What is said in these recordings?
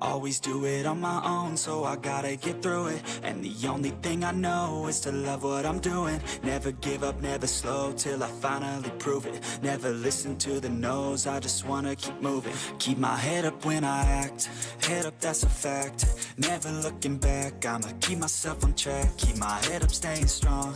Always do it on my own, so I gotta get through it. And the only thing I know is to love what I'm doing. Never give up, never slow, till I finally prove it. Never listen to the no's, I just wanna keep moving. Keep my head up when I act, head up, that's a fact. Never looking back, I'ma keep myself on track. Keep my head up, staying strong,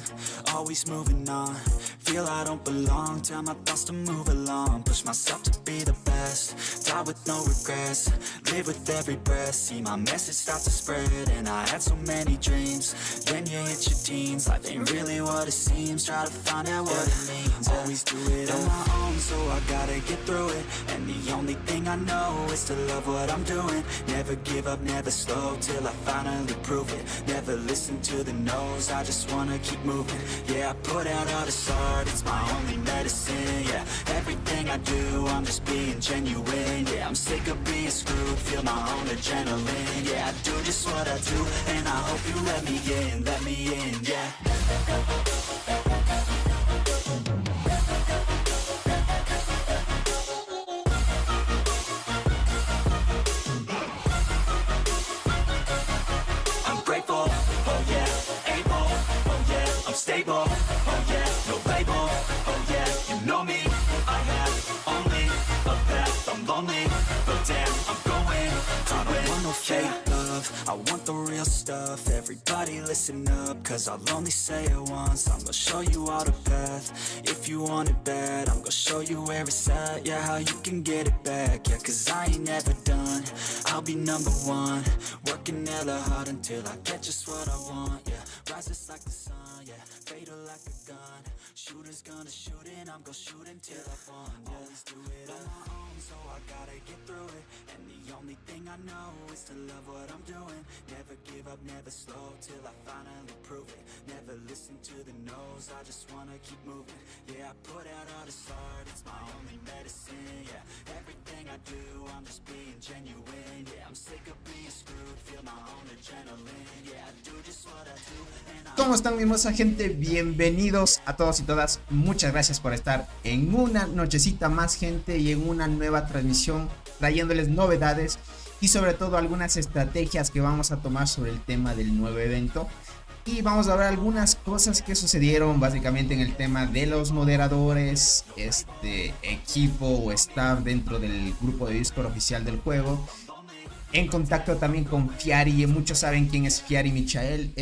always moving on. Feel I don't belong, tell my thoughts to move along. Push myself to be the best, die with no regrets. Live with every breath, see my message start to spread. And I had so many dreams, then you hit your teens. Life ain't really what it seems, try to find out what it means. Always do it on my own, so I gotta get through it. And the only thing I know is to love what I'm doing. Never give up, never slow, till I finally prove it. Never listen to the no's, I just wanna keep moving. Yeah, I put out all this art, it's my only medicine. Yeah, everything I do, I'm just being genuine. Yeah, I'm sick of being screwed, feel my own adrenaline. Yeah, I do just what I do, and I hope you let me in, yeah. Stable, oh yeah, no label, oh yeah, you know me. I have only a path, I'm lonely, but damn, I'm going to win. I don't want no fake love, I want the real stuff. Everybody listen up, cause I'll only say it once. I'm gonna show you all the path, if you want it bad. I'm gonna show you where it's at, yeah, how you can get it back. Yeah, cause I ain't never done, I'll be number one. Working hella hard until I get just what I want, yeah. Rises like the sun, yeah, fatal like a gun. Shooters gonna shoot and I'm gonna shoot until I won, yeah. Always do it on my own, so I gotta get through it. And the only thing I know is to love what I'm doing. Never give up, never slow, till I finally prove it. Never listen to the no's, I just wanna keep moving. Yeah, I put out all this art, it's my only medicine. Yeah, everything I do, I'm just being genuine. Yeah, I'm sick of being screwed, feel my own adrenaline. Yeah, I do just what I do. ¿Cómo están, mi hermosa gente? Bienvenidos a todos y todas. Muchas gracias por estar en una nochecita más, gente, y en una nueva transmisión trayéndoles novedades y sobre todo algunas estrategias que vamos a tomar sobre el tema del nuevo evento. Y vamos a ver algunas cosas que sucedieron básicamente en el tema de los moderadores, equipo o staff dentro del grupo de Discord oficial del juego. En contacto también con Fiari, muchos saben quién es Fiari Michael,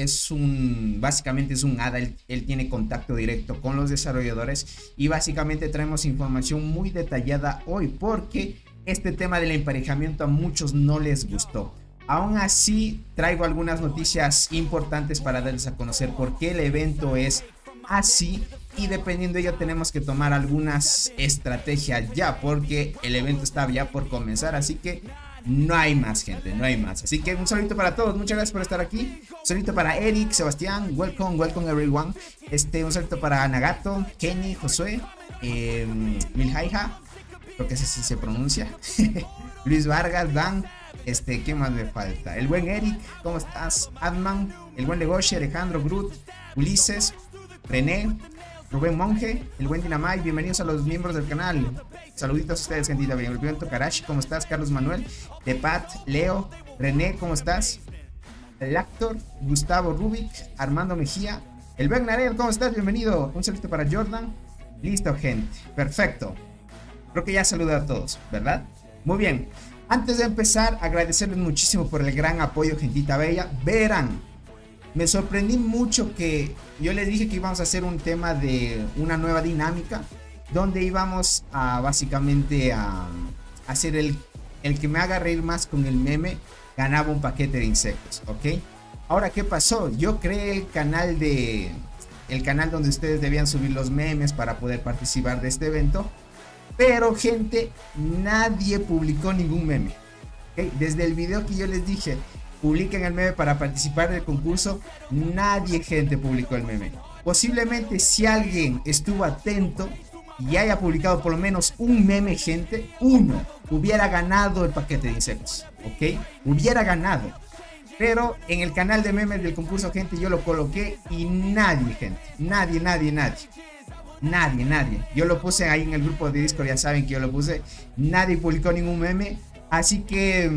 básicamente es un hada, él tiene contacto directo con los desarrolladores y básicamente traemos información muy detallada hoy porque este tema del emparejamiento a muchos no les gustó. Aún así traigo algunas noticias importantes para darles a conocer por qué el evento es así y dependiendo de ello tenemos que tomar algunas estrategias ya porque el evento está ya por comenzar, así que no hay más, gente, no hay más. Así que un saludito para todos, muchas gracias por estar aquí. Un saludito para Eric, Sebastián, welcome everyone. Un saludito para Nagato, Kenny, Josué, Milhaija, creo que así se pronuncia. Luis Vargas, Dan, ¿qué más me falta? El buen Eric, ¿cómo estás? Adman, el buen Legoshi, Alejandro, Groot, Ulises, René, Rubén Monje, el buen Dinamai, bienvenidos a los miembros del canal. Saluditos a ustedes, gentita. Bienvenido Karashi, ¿cómo estás? Carlos Manuel, Tepat, Leo, René, ¿cómo estás? El actor, Gustavo Rubik, Armando Mejía, el buen Narel, ¿cómo estás? Bienvenido. Un saludo para Jordan. Listo, gente. Perfecto. Creo que ya saludé a todos, ¿verdad? Muy bien. Antes de empezar, agradecerles muchísimo por el gran apoyo, gentita bella. Verán, me sorprendí mucho que yo les dije que íbamos a hacer un tema de una nueva dinámica donde íbamos a básicamente a hacer el que me haga reír más con el meme ganaba un paquete de insectos, ¿ok? Ahora, ¿qué pasó? Yo creé el canal donde ustedes debían subir los memes para poder participar de este evento, pero gente, nadie publicó ningún meme, ¿ok? Desde el video que yo les dije publiquen el meme para participar del concurso, nadie, gente, publicó el meme. Posiblemente si alguien estuvo atento y haya publicado por lo menos un meme, gente, uno hubiera ganado el paquete de insectos, ¿ok? Hubiera ganado. Pero en el canal de memes del concurso, gente, yo lo coloqué y nadie, gente, nadie. Yo lo puse ahí en el grupo de Discord, ya saben que yo lo puse. Nadie publicó ningún meme. Así que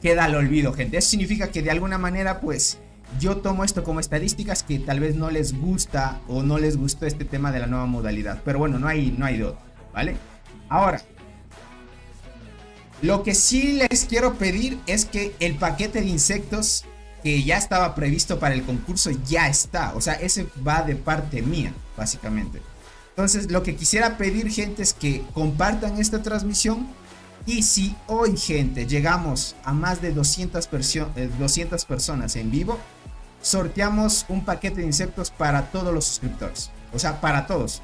queda al olvido, gente. Eso significa que de alguna manera, pues, yo tomo esto como estadísticas que tal vez no les gusta o no les gustó este tema de la nueva modalidad. Pero bueno, no hay de otro, ¿vale? Ahora, lo que sí les quiero pedir es que el paquete de insectos que ya estaba previsto para el concurso ya está. O sea, ese va de parte mía, básicamente. Entonces, lo que quisiera pedir, gente, es que compartan esta transmisión. Y si hoy, gente, llegamos a más de 200 personas en vivo, sorteamos un paquete de insectos para todos los suscriptores. O sea, para todos.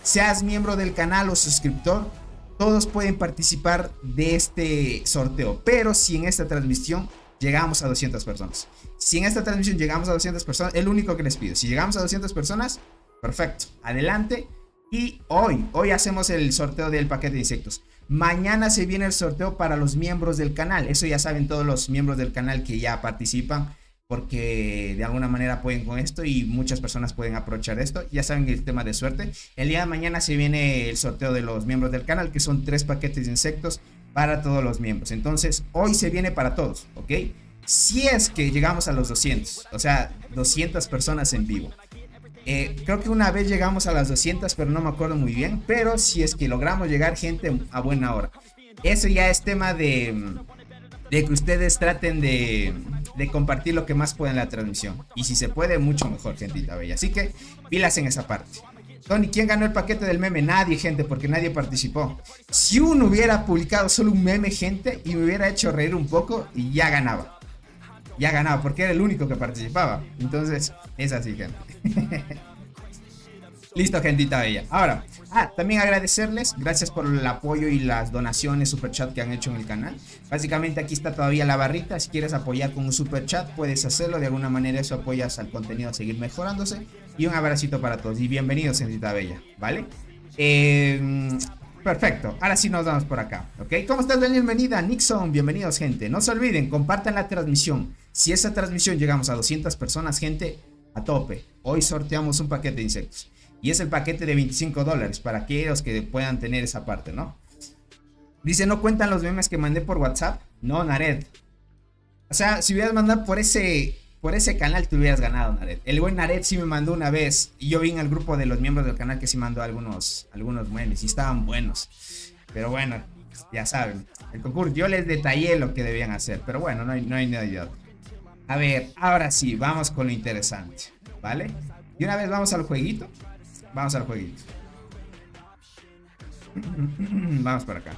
Seas miembro del canal o suscriptor, todos pueden participar de este sorteo. Pero si en esta transmisión llegamos a 200 personas. Si en esta transmisión llegamos a 200 personas, es lo único que les pido. Si llegamos a 200 personas, perfecto. Adelante. Y hoy hacemos el sorteo del paquete de insectos. Mañana se viene el sorteo para los miembros del canal. Eso ya saben todos los miembros del canal que ya participan, porque de alguna manera apoyen con esto y muchas personas pueden aprovechar esto. Ya saben el tema de suerte. El día de mañana se viene el sorteo de los miembros del canal, que son 3 paquetes de insectos para todos los miembros. Entonces hoy se viene para todos, ¿ok? Si es que llegamos a los 200, o sea, 200 personas en vivo. Creo que una vez llegamos a las 200, pero no me acuerdo muy bien. Pero si es que logramos llegar, gente, a buena hora. Eso ya es tema de que ustedes traten de compartir lo que más puedan en la transmisión. Y si se puede, mucho mejor, gentita bella. Así que pilas en esa parte. Tony, ¿quién ganó el paquete del meme? Nadie, gente, porque nadie participó. Si uno hubiera publicado solo un meme, gente, y me hubiera hecho reír un poco, y ya ganaba. Ya ganaba, porque era el único que participaba. Entonces, es así, gente. Listo, gentita bella. Ahora, también agradecerles. Gracias por el apoyo y las donaciones, super chat que han hecho en el canal. Básicamente aquí está todavía la barrita. Si quieres apoyar con un super chat, puedes hacerlo. De alguna manera eso apoyas al contenido a seguir mejorándose. Y un abracito para todos. Y bienvenidos, gentita bella, ¿vale? Perfecto, ahora sí nos vamos por acá, ¿ok? ¿Cómo estás, Daniel? Bienvenida, Nixon, bienvenidos, gente. No se olviden, compartan la transmisión. Si esa transmisión llegamos a 200 personas, gente, a tope. Hoy sorteamos un paquete de insectos. Y es el paquete de $25 para aquellos que puedan tener esa parte, ¿no? Dice, ¿no cuentan los memes que mandé por WhatsApp? No, Nared. O sea, si hubieras mandado por ese canal, te hubieras ganado, Nared. El buen Nared sí me mandó una vez. Y yo vi en el grupo de los miembros del canal que sí mandó algunos memes. Y estaban buenos. Pero bueno, ya saben. El concurso, yo les detallé lo que debían hacer. Pero bueno, no hay nada de otro. A ver, ahora sí, vamos con lo interesante, ¿vale? Y una vez vamos al jueguito. Vamos al jueguito. Vamos por acá.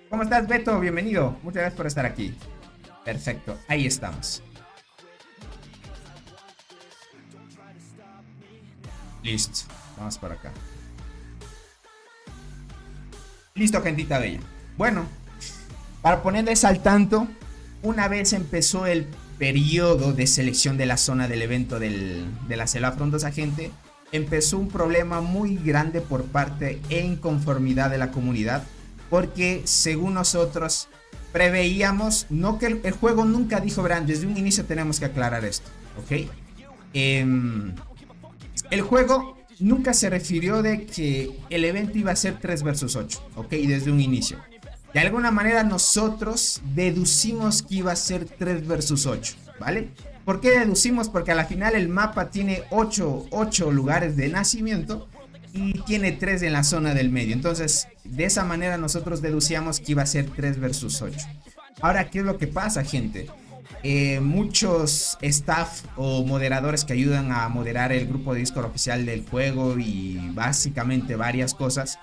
¿Cómo estás, Beto? Bienvenido. Muchas gracias por estar aquí. Perfecto, ahí estamos. Listo, vamos por acá. Listo, gentita bella. Bueno, para ponerles al tanto, una vez empezó el periodo de selección de la zona del evento de la selva frondosa, gente, empezó un problema muy grande por parte e inconformidad de la comunidad, porque según nosotros preveíamos, no que el juego nunca dijo, verán, desde un inicio tenemos que aclarar esto, ¿ok? El juego nunca se refirió de que el evento iba a ser 3 versus 8, ¿ok? Desde un inicio. De alguna manera nosotros deducimos que iba a ser 3 versus 8, ¿vale? ¿Por qué deducimos? Porque a la final el mapa tiene 8 lugares de nacimiento y tiene 3 en la zona del medio. Entonces, de esa manera nosotros deducíamos que iba a ser 3 versus 8. Ahora, ¿qué es lo que pasa, gente? Muchos staff o moderadores que ayudan a moderar el grupo de Discord oficial del juego y básicamente varias cosas,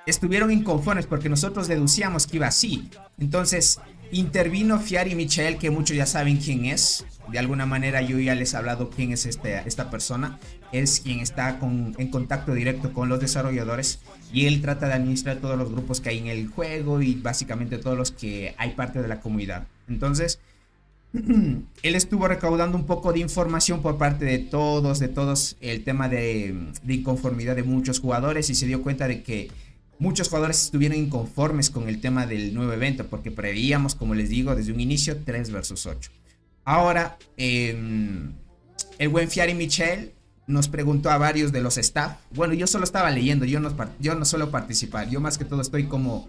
estuvieron inconformes porque nosotros deducíamos que iba así. Entonces intervino Fiari Michael, que muchos ya saben quién es. De alguna manera yo ya les he hablado quién es esta persona. Es quien está en contacto directo con los desarrolladores y él trata de administrar todos los grupos que hay en el juego y básicamente todos los que hay parte de la comunidad. Entonces él estuvo recaudando un poco de información por parte de todos el tema de inconformidad de muchos jugadores, y se dio cuenta de que muchos jugadores estuvieron inconformes con el tema del nuevo evento, porque preveíamos, como les digo, desde un inicio 3 versus 8. Ahora, el buen Fiari Michel nos preguntó a varios de los staff. Bueno, yo solo estaba leyendo, yo no suelo participar. Yo más que todo estoy como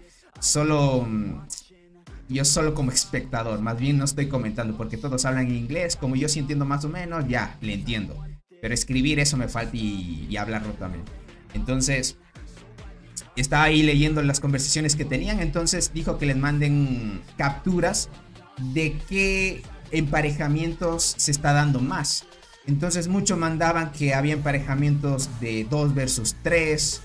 yo solo como espectador, más bien no estoy comentando porque todos hablan en inglés. Como yo sí entiendo más o menos, ya le entiendo. Pero escribir eso me falta y hablarlo también. Entonces, estaba ahí leyendo las conversaciones que tenían. Entonces dijo que les manden capturas de qué emparejamientos se está dando más. Entonces muchos mandaban que había emparejamientos de 2 versus 3,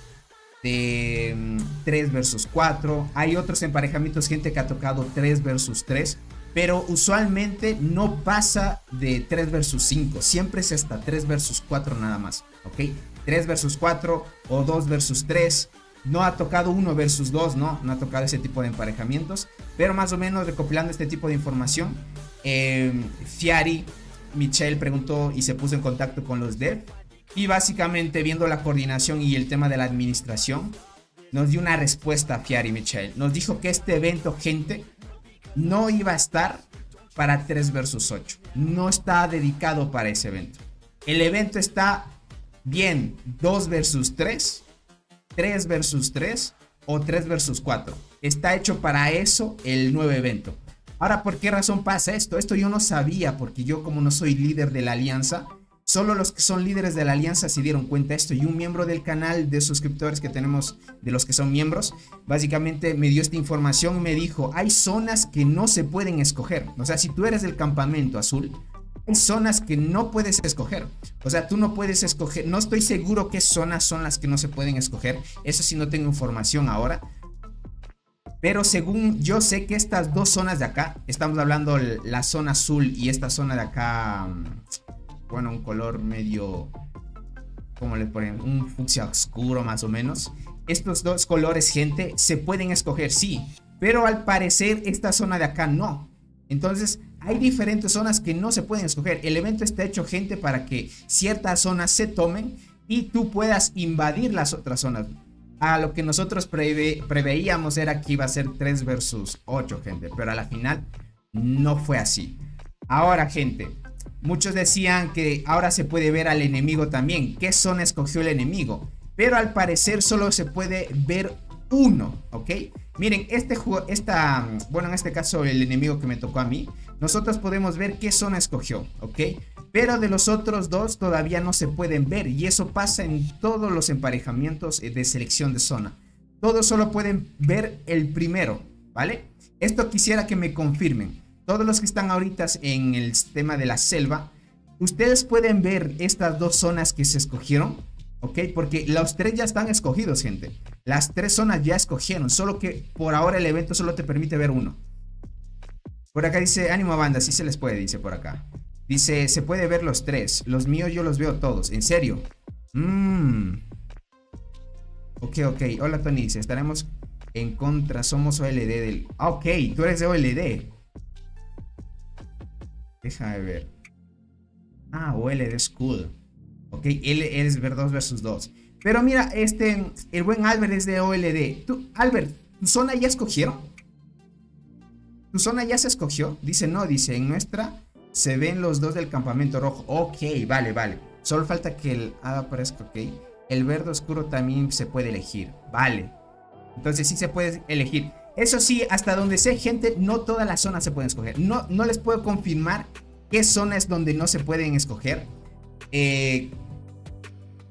de 3 versus 4. Hay otros emparejamientos, gente que ha tocado 3 versus 3, pero usualmente no pasa de 3 versus 5. Siempre es hasta 3 versus 4 nada más, ¿ok? 3 versus 4 o 2 versus 3. No ha tocado 1 versus 2, no ha tocado ese tipo de emparejamientos. Pero más o menos recopilando este tipo de información, Fiari Michelle preguntó y se puso en contacto con los dev. Y básicamente viendo la coordinación y el tema de la administración, nos dio una respuesta a Fiari Michelle. Nos dijo que este evento, gente, no iba a estar para 3 versus 8. No está dedicado para ese evento. El evento está bien 2 versus 3, 3 versus 3 o 3 versus 4. Está hecho para eso el nuevo evento. Ahora, ¿por qué razón pasa esto? Esto yo no sabía porque yo como no soy líder de la alianza, solo los que son líderes de la alianza se dieron cuenta de esto y un miembro del canal de suscriptores que tenemos, de los que son miembros, básicamente me dio esta información y me dijo, hay zonas que no se pueden escoger. O sea, si tú eres del campamento azul, hay zonas que no puedes escoger. O sea, tú no puedes escoger, no estoy seguro qué zonas son las que no se pueden escoger. Eso sí no tengo información ahora. Pero según yo sé que estas dos zonas de acá, estamos hablando la zona azul y esta zona de acá, bueno, un color medio, ¿cómo le ponen? Un fucsia oscuro más o menos. Estos dos colores, gente, se pueden escoger, sí. Pero al parecer esta zona de acá no. Entonces hay diferentes zonas que no se pueden escoger. El evento está hecho, gente, para que ciertas zonas se tomen y tú puedas invadir las otras zonas. A lo que nosotros preveíamos era que iba a ser 3 versus 8, gente. Pero a la final no fue así. Ahora, gente, muchos decían que ahora se puede ver al enemigo también. ¿Qué zona escogió el enemigo? Pero al parecer solo se puede ver uno, ¿ok? Miren, bueno, en este caso el enemigo que me tocó a mí, nosotros podemos ver qué zona escogió, ¿ok? Pero de los otros dos todavía no se pueden ver y eso pasa en todos los emparejamientos de selección de zona. Todos solo pueden ver el primero, ¿vale? Esto quisiera que me confirmen. Todos los que están ahorita en el tema de la selva, ustedes pueden ver estas dos zonas que se escogieron, ¿ok? Porque los 3 ya están escogidos, gente. Las 3 zonas ya escogieron, solo que por ahora el evento solo te permite ver uno. Por acá dice, ánimo banda, sí se les puede, dice por acá. Dice, se puede ver los 3. Los míos yo los veo todos, ¿en serio? Ok. Hola Tony, dice, estaremos en contra, somos OLD del... Ah, ok, tú eres de OLD. Déjame ver. Ah, OLD es cool. Ok, él es ver 2 versus 2. Pero mira, el buen Albert es de OLD. Tú, Albert, ¿tu zona ya escogieron? ¿Tu zona ya se escogió? Dice, no, dice, en nuestra se ven los dos del campamento rojo. Ok, vale. Solo falta que el hada aparezca, ok. El verde oscuro también se puede elegir. Vale. Entonces sí se puede elegir. Eso sí, hasta donde sé, gente, no todas las zonas se pueden escoger. No les puedo confirmar qué zonas donde no se pueden escoger.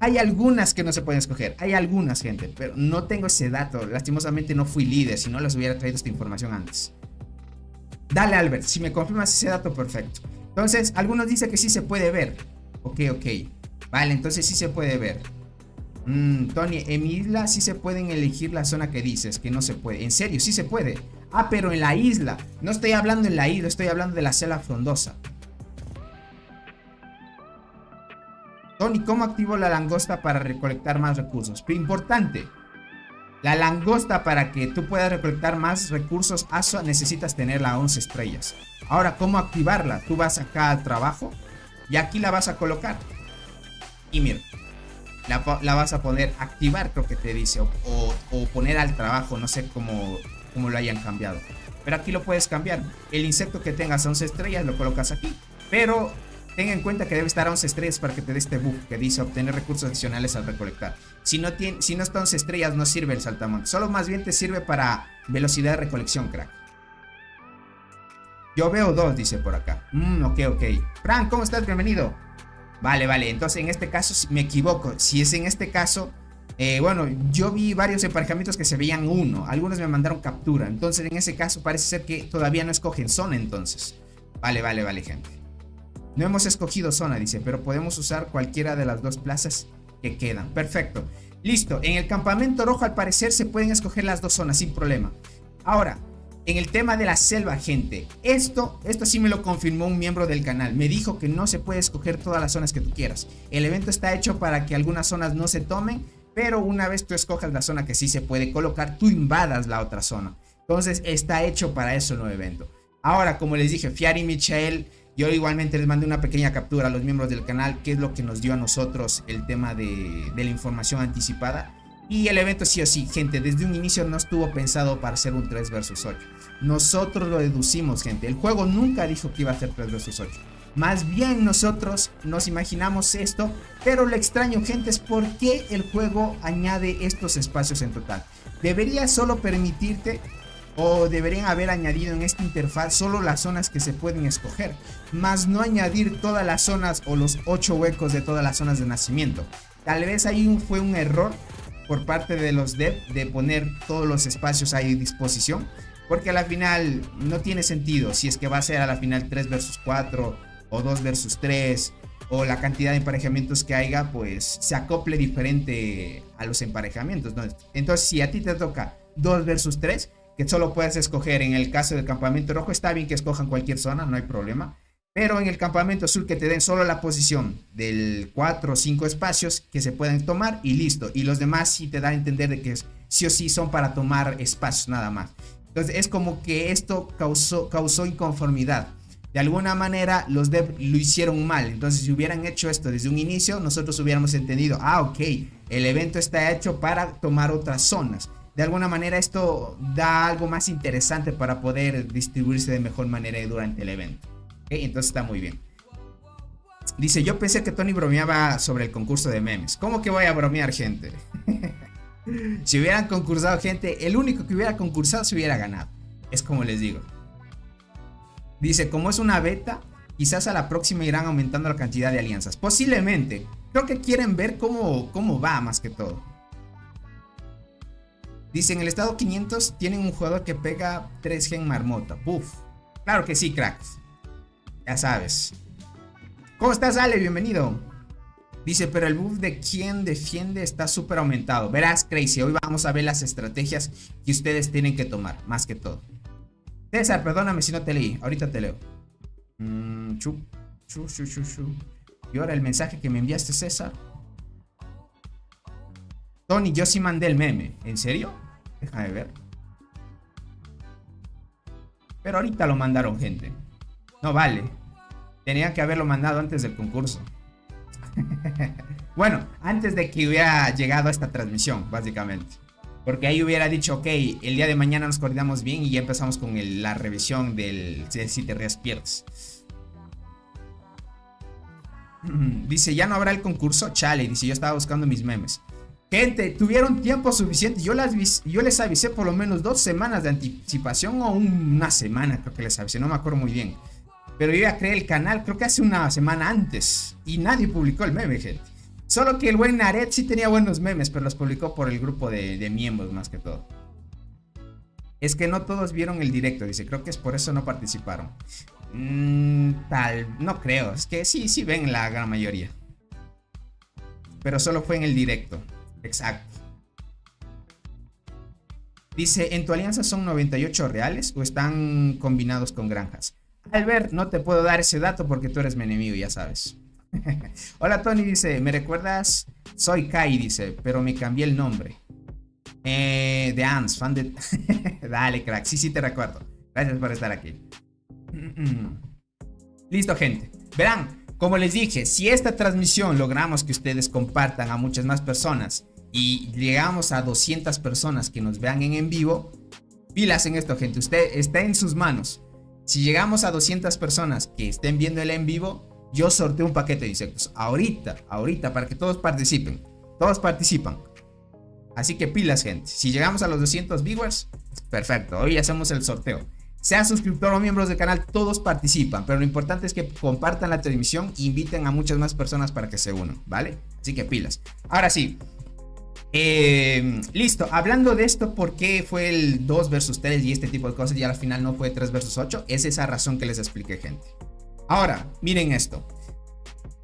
Hay algunas que no se pueden escoger. Hay algunas, gente, pero no tengo ese dato. Lastimosamente no fui líder, si no les hubiera traído esta información antes. Dale, Albert, si me confirmas ese dato, perfecto. Entonces, algunos dicen que sí se puede ver. Ok. Vale, entonces sí se puede ver. Tony, en mi isla sí se pueden elegir la zona que dices, que no se puede. En serio, sí se puede. Ah, pero en la isla. No estoy hablando en la isla, estoy hablando de la selva frondosa. Tony, ¿cómo activo la langosta para recolectar más recursos? Pero importante. La langosta, para que tú puedas recolectar más recursos, necesitas tenerla a 11 estrellas. Ahora, ¿cómo activarla? Tú vas acá al trabajo y aquí la vas a colocar. Y mira, la vas a poner activar, creo que te dice. O poner al trabajo, no sé cómo lo hayan cambiado. Pero aquí lo puedes cambiar. El insecto que tengas 11 estrellas lo colocas aquí. Pero ten en cuenta que debe estar a 11 estrellas para que te dé este buff que dice obtener recursos adicionales al recolectar. Si no está a 11 estrellas no sirve el saltamontes, solo más bien te sirve para velocidad de recolección, crack. Yo veo 2, dice por acá. Ok. Frank, ¿cómo estás? Bienvenido. Vale, entonces en este caso me equivoco. Si es en este caso, bueno, yo vi varios emparejamientos que se veían 1. Algunos me mandaron captura. Entonces en ese caso parece ser que todavía no escogen zona entonces. Vale, gente. No hemos escogido zona, dice, pero podemos usar cualquiera de las 2 plazas que quedan. Perfecto. Listo. En el campamento rojo al parecer se pueden escoger las 2 zonas sin problema. Ahora, en el tema de la selva, gente, esto sí me lo confirmó un miembro del canal. Me dijo que no se puede escoger todas las zonas que tú quieras. El evento está hecho para que algunas zonas no se tomen, pero una vez tú escojas la zona que sí se puede colocar, tú invadas la otra zona. Entonces está hecho para eso el nuevo evento. Ahora, como les dije, Fiar y Michael, yo igualmente les mandé una pequeña captura a los miembros del canal, que es lo que nos dio a nosotros el tema de la información anticipada. Y el evento sí o sí, gente, desde un inicio no estuvo pensado para ser un 3 vs 8. Nosotros lo deducimos, gente. El juego nunca dijo que iba a ser 3 vs 8. Más bien nosotros nos imaginamos esto, pero lo extraño, gente, es por qué el juego añade estos espacios en total. Debería solo permitirte, o deberían haber añadido en esta interfaz solo las zonas que se pueden escoger, más no añadir todas las zonas o los 8 huecos de todas las zonas de nacimiento. Tal vez ahí fue un error por parte de los dev de poner todos los espacios ahí a disposición, porque a la final no tiene sentido si es que va a ser a la final 3 vs 4 o 2 vs 3 o la cantidad de emparejamientos que haya, pues se acople diferente a los emparejamientos, ¿no? Entonces si a ti te toca 2 vs 3, que solo puedes escoger en el caso del campamento rojo, está bien que escojan cualquier zona, no hay problema. Pero en el campamento azul que te den solo la posición del 4 o 5 espacios que se pueden tomar y listo. Y los demás sí te da a entender de que sí o sí son para tomar espacios nada más. Entonces es como que esto causó inconformidad. De alguna manera los devs lo hicieron mal. Entonces si hubieran hecho esto desde un inicio, nosotros hubiéramos entendido, ok, el evento está hecho para tomar otras zonas. De alguna manera esto da algo más interesante para poder distribuirse de mejor manera durante el evento. Entonces está muy bien. Dice, yo pensé que Tony bromeaba sobre el concurso de memes. ¿Cómo que voy a bromear, gente? Si hubieran concursado, gente, el único que hubiera concursado se hubiera ganado. Es como les digo. Dice, como es una beta, quizás a la próxima irán aumentando la cantidad de alianzas. Posiblemente. Creo que quieren ver cómo va más que todo. Dice, en el estado 500 tienen un jugador que pega 3G en marmota. Puf. Claro que sí, cracks. Ya sabes. ¿Cómo estás, Ale? Bienvenido. Dice, pero el buff de quien defiende está súper aumentado. Verás, Crazy, hoy vamos a ver las estrategias que ustedes tienen que tomar, más que todo. César, perdóname si no te leí. Ahorita te leo. Y ahora el mensaje que me enviaste, César. Tony, yo sí mandé el meme. ¿En serio? Déjame ver. Pero ahorita lo mandaron, gente. No vale. Tenían que haberlo mandado antes del concurso. Bueno, antes de que hubiera llegado a esta transmisión, básicamente. Porque ahí hubiera dicho, ok, el día de mañana nos coordinamos bien y ya empezamos con la revisión del si te rías pierdes. Dice, ya no habrá el concurso. Chale, dice, yo estaba buscando mis memes. Gente, tuvieron tiempo suficiente. Yo les avisé por lo menos 2 semanas de anticipación o una semana, creo que les avisé, no me acuerdo muy bien. Pero yo ya creé el canal, creo que hace una semana antes. Y nadie publicó el meme, gente. Solo que el buen Naret sí tenía buenos memes, pero los publicó por el grupo de miembros más que todo. Es que no todos vieron el directo, dice. Creo que es por eso no participaron. No creo. Es que sí ven la gran mayoría. Pero solo fue en el directo. Exacto. Dice, ¿en tu alianza son 98 reales o están combinados con granjas? Albert, no te puedo dar ese dato porque tú eres mi enemigo, ya sabes. Hola Tony, dice, ¿me recuerdas? Soy Kai, dice, pero me cambié el nombre. De Ans, fan de... Dale, crack, sí te recuerdo. Gracias por estar aquí. Listo, gente. Verán, como les dije, si esta transmisión logramos que ustedes compartan a muchas más personas y llegamos a 200 personas que nos vean en vivo, pilas en esto, gente. Usted está en sus manos. Si llegamos a 200 personas que estén viendo el en vivo, yo sorteo un paquete de insectos. Ahorita, para que todos participen. Todos participan. Así que pilas, gente. Si llegamos a los 200 viewers, perfecto. Hoy hacemos el sorteo. Sean suscriptor o miembros del canal, todos participan. Pero lo importante es que compartan la transmisión e inviten a muchas más personas para que se unan, ¿vale? Así que pilas. Ahora sí. Listo. Hablando de esto, ¿por qué fue el 2 versus 3 y este tipo de cosas? Y al final no fue 3 versus 8. Es esa razón que les expliqué, gente. Ahora, miren esto.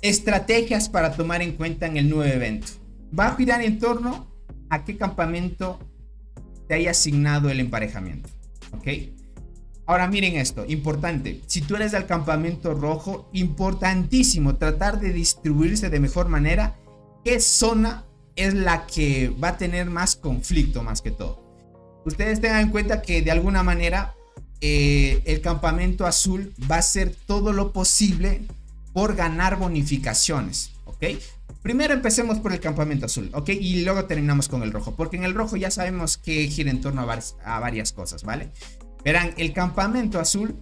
Estrategias para tomar en cuenta en el nuevo evento. Va a girar en torno a qué campamento te haya asignado el emparejamiento. ¿Ok? Ahora miren esto, importante. Si tú eres del campamento rojo, importantísimo tratar de distribuirse de mejor manera. ¿Qué zona es la que va a tener más conflicto más que todo? Ustedes tengan en cuenta que de alguna manera el campamento azul va a hacer todo lo posible por ganar bonificaciones, ¿ok? Primero empecemos por el campamento azul, ¿ok? Y luego terminamos con el rojo, porque en el rojo ya sabemos que gira en torno a varias cosas, ¿vale? Verán, el campamento azul,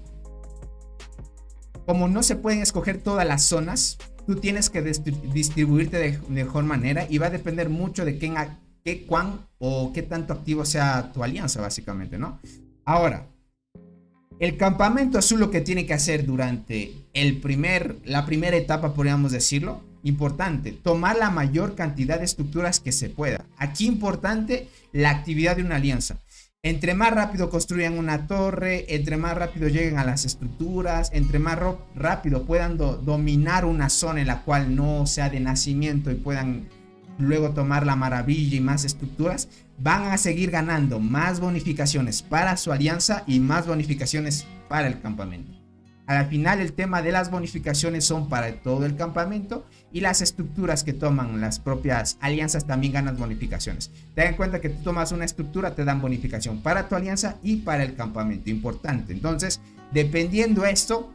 como no se pueden escoger todas las zonas, tú tienes que distribuirte de mejor manera y va a depender mucho de qué cuán o qué tanto activo sea tu alianza, básicamente, ¿no? Ahora, el campamento azul lo que tiene que hacer durante la primera etapa, podríamos decirlo, importante, tomar la mayor cantidad de estructuras que se pueda. Aquí importante la actividad de una alianza. Entre más rápido construyan una torre, entre más rápido lleguen a las estructuras, entre más rápido puedan dominar una zona en la cual no sea de nacimiento y puedan luego tomar la maravilla y más estructuras, van a seguir ganando más bonificaciones para su alianza y más bonificaciones para el campamento. Al final el tema de las bonificaciones son para todo el campamento y las estructuras que toman las propias alianzas también ganan bonificaciones. Ten en cuenta que tú tomas una estructura, te dan bonificación para tu alianza y para el campamento, importante. Entonces, dependiendo esto,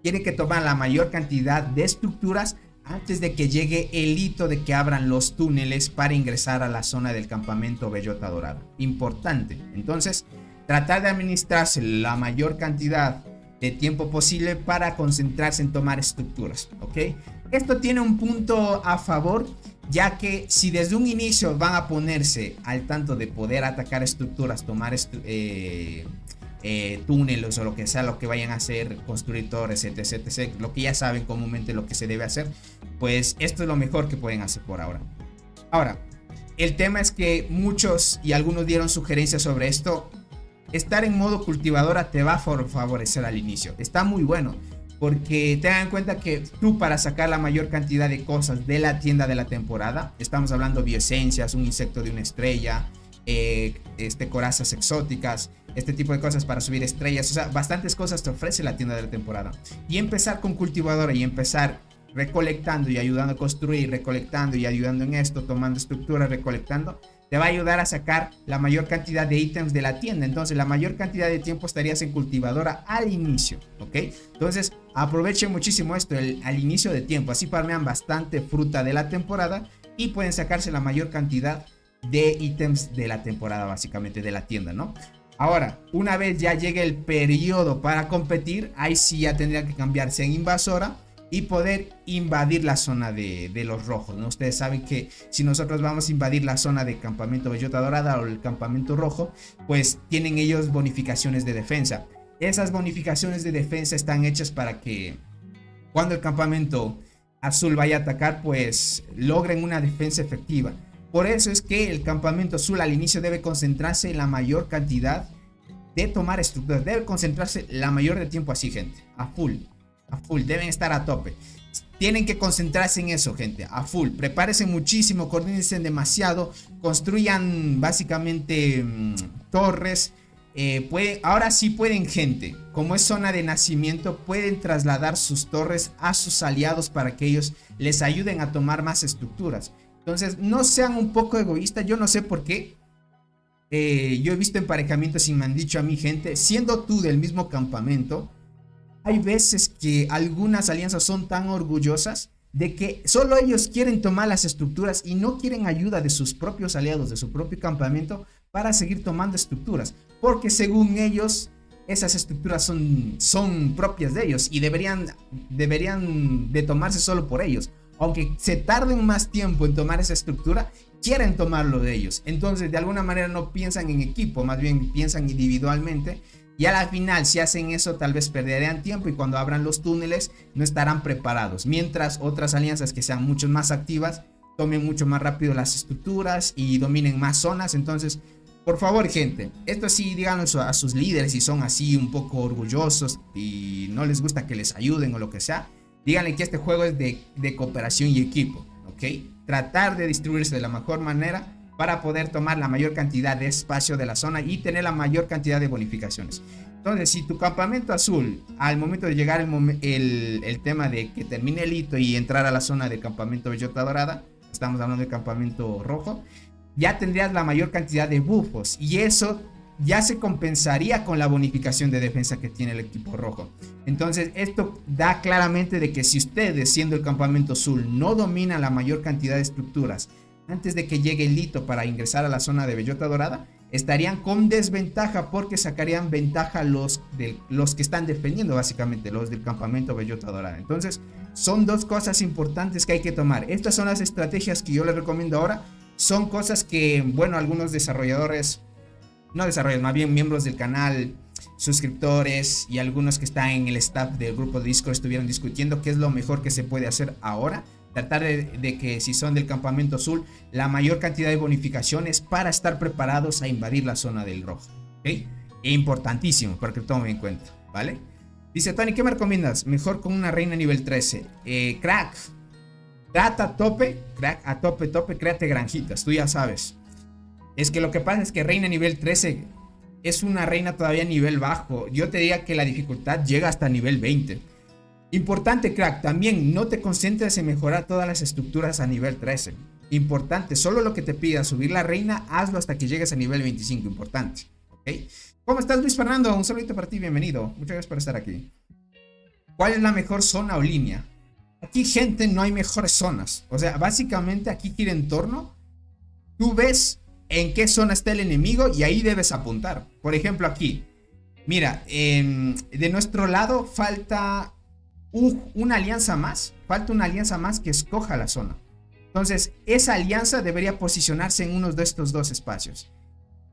tiene que tomar la mayor cantidad de estructuras antes de que llegue el hito de que abran los túneles para ingresar a la zona del campamento Bellota Dorada. Importante. Entonces, tratar de administrarse la mayor cantidad de tiempo posible para concentrarse en tomar estructuras, ¿ok? Esto tiene un punto a favor, ya que si desde un inicio van a ponerse al tanto de poder atacar estructuras, tomar túneles o lo que sea, lo que vayan a hacer, construir torres, etc, etc, lo que ya saben comúnmente lo que se debe hacer, pues esto es lo mejor que pueden hacer por ahora. Ahora, el tema es que muchos y algunos dieron sugerencias sobre esto. Estar en modo cultivadora te va a favorecer al inicio. Está muy bueno, porque tengan en cuenta que tú, para sacar la mayor cantidad de cosas de la tienda de la temporada, estamos hablando bioesencias, un insecto de una estrella, corazas exóticas, este tipo de cosas para subir estrellas, o sea, bastantes cosas te ofrece la tienda de la temporada. Y empezar con cultivadora y empezar recolectando y ayudando a construir, recolectando y ayudando en esto, tomando estructuras, recolectando, te va a ayudar a sacar la mayor cantidad de ítems de la tienda. Entonces la mayor cantidad de tiempo estarías en cultivadora al inicio, ¿ok? Entonces aprovechen muchísimo esto al inicio de tiempo, así farmean bastante fruta de la temporada y pueden sacarse la mayor cantidad de ítems de la temporada, básicamente de la tienda, ¿no? Ahora, una vez ya llegue el periodo para competir, ahí sí ya tendrían que cambiarse en invasora y poder invadir la zona de los rojos, ¿no? Ustedes saben que si nosotros vamos a invadir la zona de campamento Bellota Dorada o el campamento rojo, pues tienen ellos bonificaciones de defensa. Esas bonificaciones de defensa están hechas para que cuando el campamento azul vaya a atacar, pues logren una defensa efectiva. Por eso es que el campamento azul al inicio debe concentrarse en la mayor cantidad de tomar estructuras. Debe concentrarse la mayor del tiempo así, gente, a full, deben estar a tope. Tienen que concentrarse en eso, gente, a full. Prepárense muchísimo, coordínense demasiado, construyan básicamente torres. Ahora sí pueden, gente, como es zona de nacimiento, pueden trasladar sus torres a sus aliados para que ellos les ayuden a tomar más estructuras. Entonces no sean un poco egoístas. Yo no sé por qué yo he visto emparejamientos y me han dicho a mí, gente, siendo tú del mismo campamento, hay veces que algunas alianzas son tan orgullosas de que solo ellos quieren tomar las estructuras y no quieren ayuda de sus propios aliados, de su propio campamento, para seguir tomando estructuras, porque según ellos esas estructuras son propias de ellos y deberían de tomarse solo por ellos. Aunque se tarden más tiempo en tomar esa estructura, quieren tomarlo de ellos. Entonces de alguna manera no piensan en equipo, más bien piensan individualmente. Y a la final, si hacen eso, tal vez perderán tiempo y cuando abran los túneles no estarán preparados. Mientras otras alianzas que sean mucho más activas tomen mucho más rápido las estructuras y dominen más zonas. Entonces, por favor, gente, esto sí, díganlo a sus líderes si son así un poco orgullosos y no les gusta que les ayuden o lo que sea. Díganle que este juego es de cooperación y equipo, ¿ok? Tratar de distribuirse de la mejor manera para poder tomar la mayor cantidad de espacio de la zona y tener la mayor cantidad de bonificaciones. Entonces, si tu campamento azul, al momento de llegar el tema de que termine el hito y entrar a la zona del campamento bellota dorada, estamos hablando del campamento rojo, ya tendrías la mayor cantidad de buffos y eso ya se compensaría con la bonificación de defensa que tiene el equipo rojo. Entonces esto da claramente de que si ustedes, siendo el campamento azul, no dominan la mayor cantidad de estructuras antes de que llegue el hito para ingresar a la zona de bellota dorada, estarían con desventaja porque sacarían ventaja los que están defendiendo, básicamente los del campamento bellota dorada. Entonces son dos cosas importantes que hay que tomar. Estas son las estrategias que yo les recomiendo ahora. Son cosas que, bueno, algunos desarrolladores, no desarrolladores, más bien miembros del canal, suscriptores y algunos que están en el staff del grupo de Discord estuvieron discutiendo qué es lo mejor que se puede hacer ahora. Tratar de que si son del campamento azul, la mayor cantidad de bonificaciones para estar preparados a invadir la zona del rojo, ¿ok? Importantísimo para que tomen en cuenta, ¿vale? Dice Tony, ¿qué me recomiendas? Mejor con una reina nivel 13. Crack, trata a tope, crack, a tope, créate granjitas, tú ya sabes. Es que lo que pasa es que reina nivel 13 es una reina todavía a nivel bajo. Yo te diría que la dificultad llega hasta nivel 20. Importante, crack, también no te concentres en mejorar todas las estructuras a nivel 13. Importante, solo lo que te pida subir la reina, hazlo hasta que llegues a nivel 25. Importante, ¿ok? ¿Cómo estás, Luis Fernando? Un saludito para ti, bienvenido. Muchas gracias por estar aquí. ¿Cuál es la mejor zona o línea? Aquí, gente, no hay mejores zonas. O sea, básicamente aquí gira entorno. Tú ves en qué zona está el enemigo y ahí debes apuntar. Por ejemplo, aquí. Mira, de nuestro lado falta una alianza más. Falta una alianza más que escoja la zona. Entonces, esa alianza debería posicionarse en uno de estos dos espacios.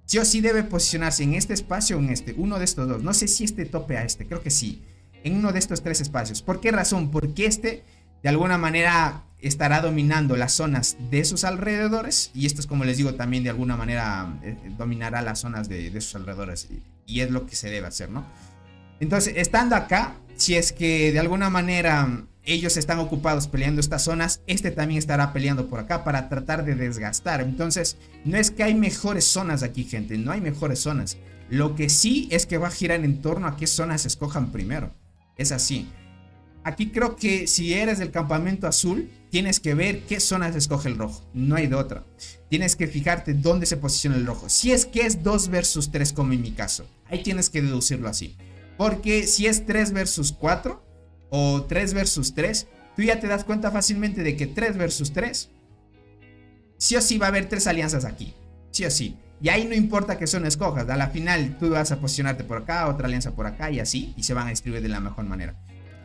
Sí o sí debe posicionarse en este espacio o en este. Uno de estos dos. No sé si este tope a este. Creo que sí. En uno de estos tres espacios. ¿Por qué razón? Porque este, de alguna manera, estará dominando las zonas de sus alrededores. Y esto es, como les digo, también de alguna manera dominará las zonas de sus alrededores. Y es lo que se debe hacer, ¿no? Entonces, estando acá, si es que de alguna manera ellos están ocupados peleando estas zonas, este también estará peleando por acá para tratar de desgastar. Entonces, no es que hay mejores zonas aquí, gente. No hay mejores zonas. Lo que sí es que va a girar en torno a qué zonas se escojan primero. Es así. Aquí creo que si eres del campamento azul, tienes que ver qué zonas escoge el rojo. No hay de otra. Tienes que fijarte dónde se posiciona el rojo. Si es que es 2 versus 3, como en mi caso, ahí tienes que deducirlo así. Porque si es 3 versus 4 o 3 versus 3, tú ya te das cuenta fácilmente de que 3 versus 3, sí o sí va a haber 3 alianzas aquí. Sí o sí. Y ahí no importa qué zona escojas. A la final tú vas a posicionarte por acá, otra alianza por acá y así. Y se van a distribuir de la mejor manera.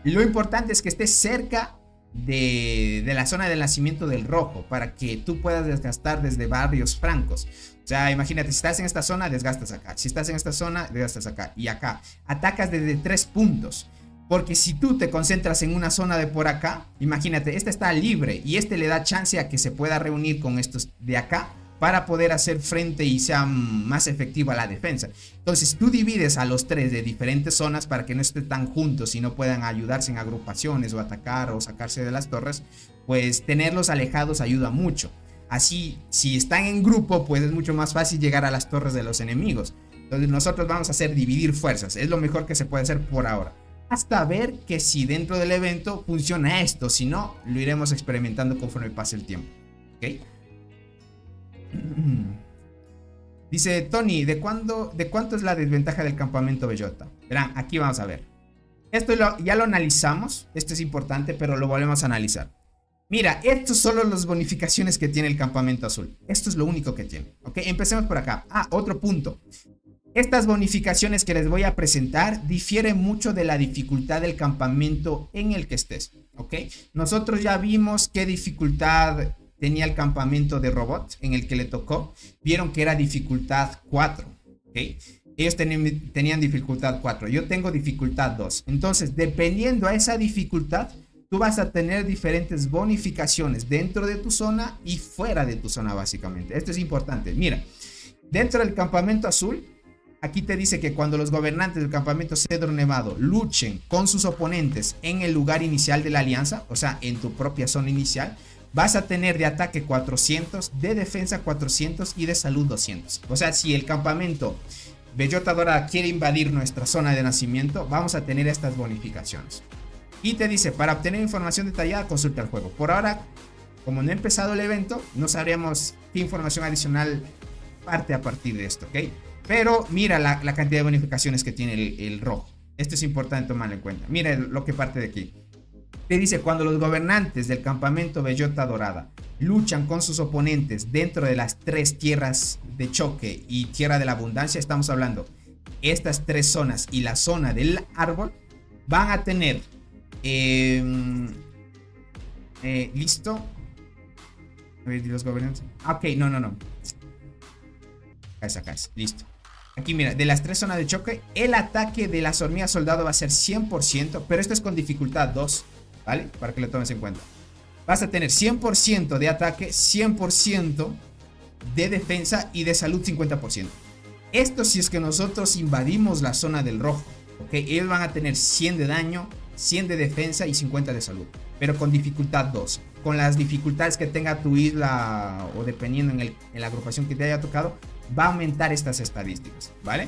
Lo importante es que estés cerca de la zona del nacimiento del rojo para que tú puedas desgastar desde barrios francos. O sea, imagínate, si estás en esta zona, desgastas acá. Si estás en esta zona, desgastas acá y acá. Atacas desde 3 puntos. Porque si tú te concentras en una zona de por acá, imagínate, esta está libre y este le da chance a que se pueda reunir con estos de acá para poder hacer frente y sea más efectiva la defensa. Entonces tú divides a los 3 de diferentes zonas para que no estén tan juntos y no puedan ayudarse en agrupaciones o atacar o sacarse de las torres. Pues tenerlos alejados ayuda mucho. Así, si están en grupo, pues es mucho más fácil llegar a las torres de los enemigos. Entonces nosotros vamos a hacer dividir fuerzas. Es lo mejor que se puede hacer por ahora. Hasta ver que si dentro del evento funciona esto. Si no, lo iremos experimentando conforme pase el tiempo. ¿Ok? Dice Tony, ¿de cuánto es la desventaja del campamento bellota? Verán, aquí vamos a ver. Esto ya lo analizamos. Esto es importante, pero lo volvemos a analizar. Mira, estos son solo las bonificaciones que tiene el campamento azul. Esto es lo único que tiene. Ok, empecemos por acá. Otro punto. Estas bonificaciones que les voy a presentar difieren mucho de la dificultad del campamento en el que estés, ¿ok? Nosotros ya vimos qué dificultad tenía el campamento de robot en el que le tocó. Vieron que era dificultad 4, ¿ok? Ellos tenían dificultad 4, yo tengo dificultad 2. Entonces, dependiendo a esa dificultad, tú vas a tener diferentes bonificaciones dentro de tu zona y fuera de tu zona, básicamente. Esto es importante. Mira, dentro del campamento azul, aquí te dice que cuando los gobernantes del campamento Cedro Nevado luchen con sus oponentes en el lugar inicial de la alianza, o sea, en tu propia zona inicial, vas a tener de ataque 400, de defensa 400 y de salud 200. O sea, si el campamento Bellota Dorada quiere invadir nuestra zona de nacimiento, vamos a tener estas bonificaciones. Y te dice, para obtener información detallada, consulta el juego. Por ahora, como no ha empezado el evento, no sabríamos qué información adicional parte a partir de esto, ¿ok? Pero mira la cantidad de bonificaciones que tiene el rojo. Esto es importante tomarlo en cuenta. Mira lo que parte de aquí. Te dice, cuando los gobernantes del campamento Bellota Dorada luchan con sus oponentes dentro de las 3 tierras de choque y tierra de la abundancia, estamos hablando, estas 3 zonas y la zona del árbol, van a tener, listo, a ver, los gobernantes, ok, no, acá es, listo. Aquí mira, de las 3 zonas de choque, el ataque de las hormigas soldado va a ser 100%, pero esto es con dificultad 2, ¿vale? Para que lo tomes en cuenta. Vas a tener 100% de ataque, 100% de defensa y de salud 50%. Esto si es que nosotros invadimos la zona del rojo, ¿ok? Ellos van a tener 100 de daño, 100 de defensa y 50 de salud, pero con dificultad 2. Con las dificultades que tenga tu isla o dependiendo en la agrupación que te haya tocado, va a aumentar estas estadísticas, ¿vale?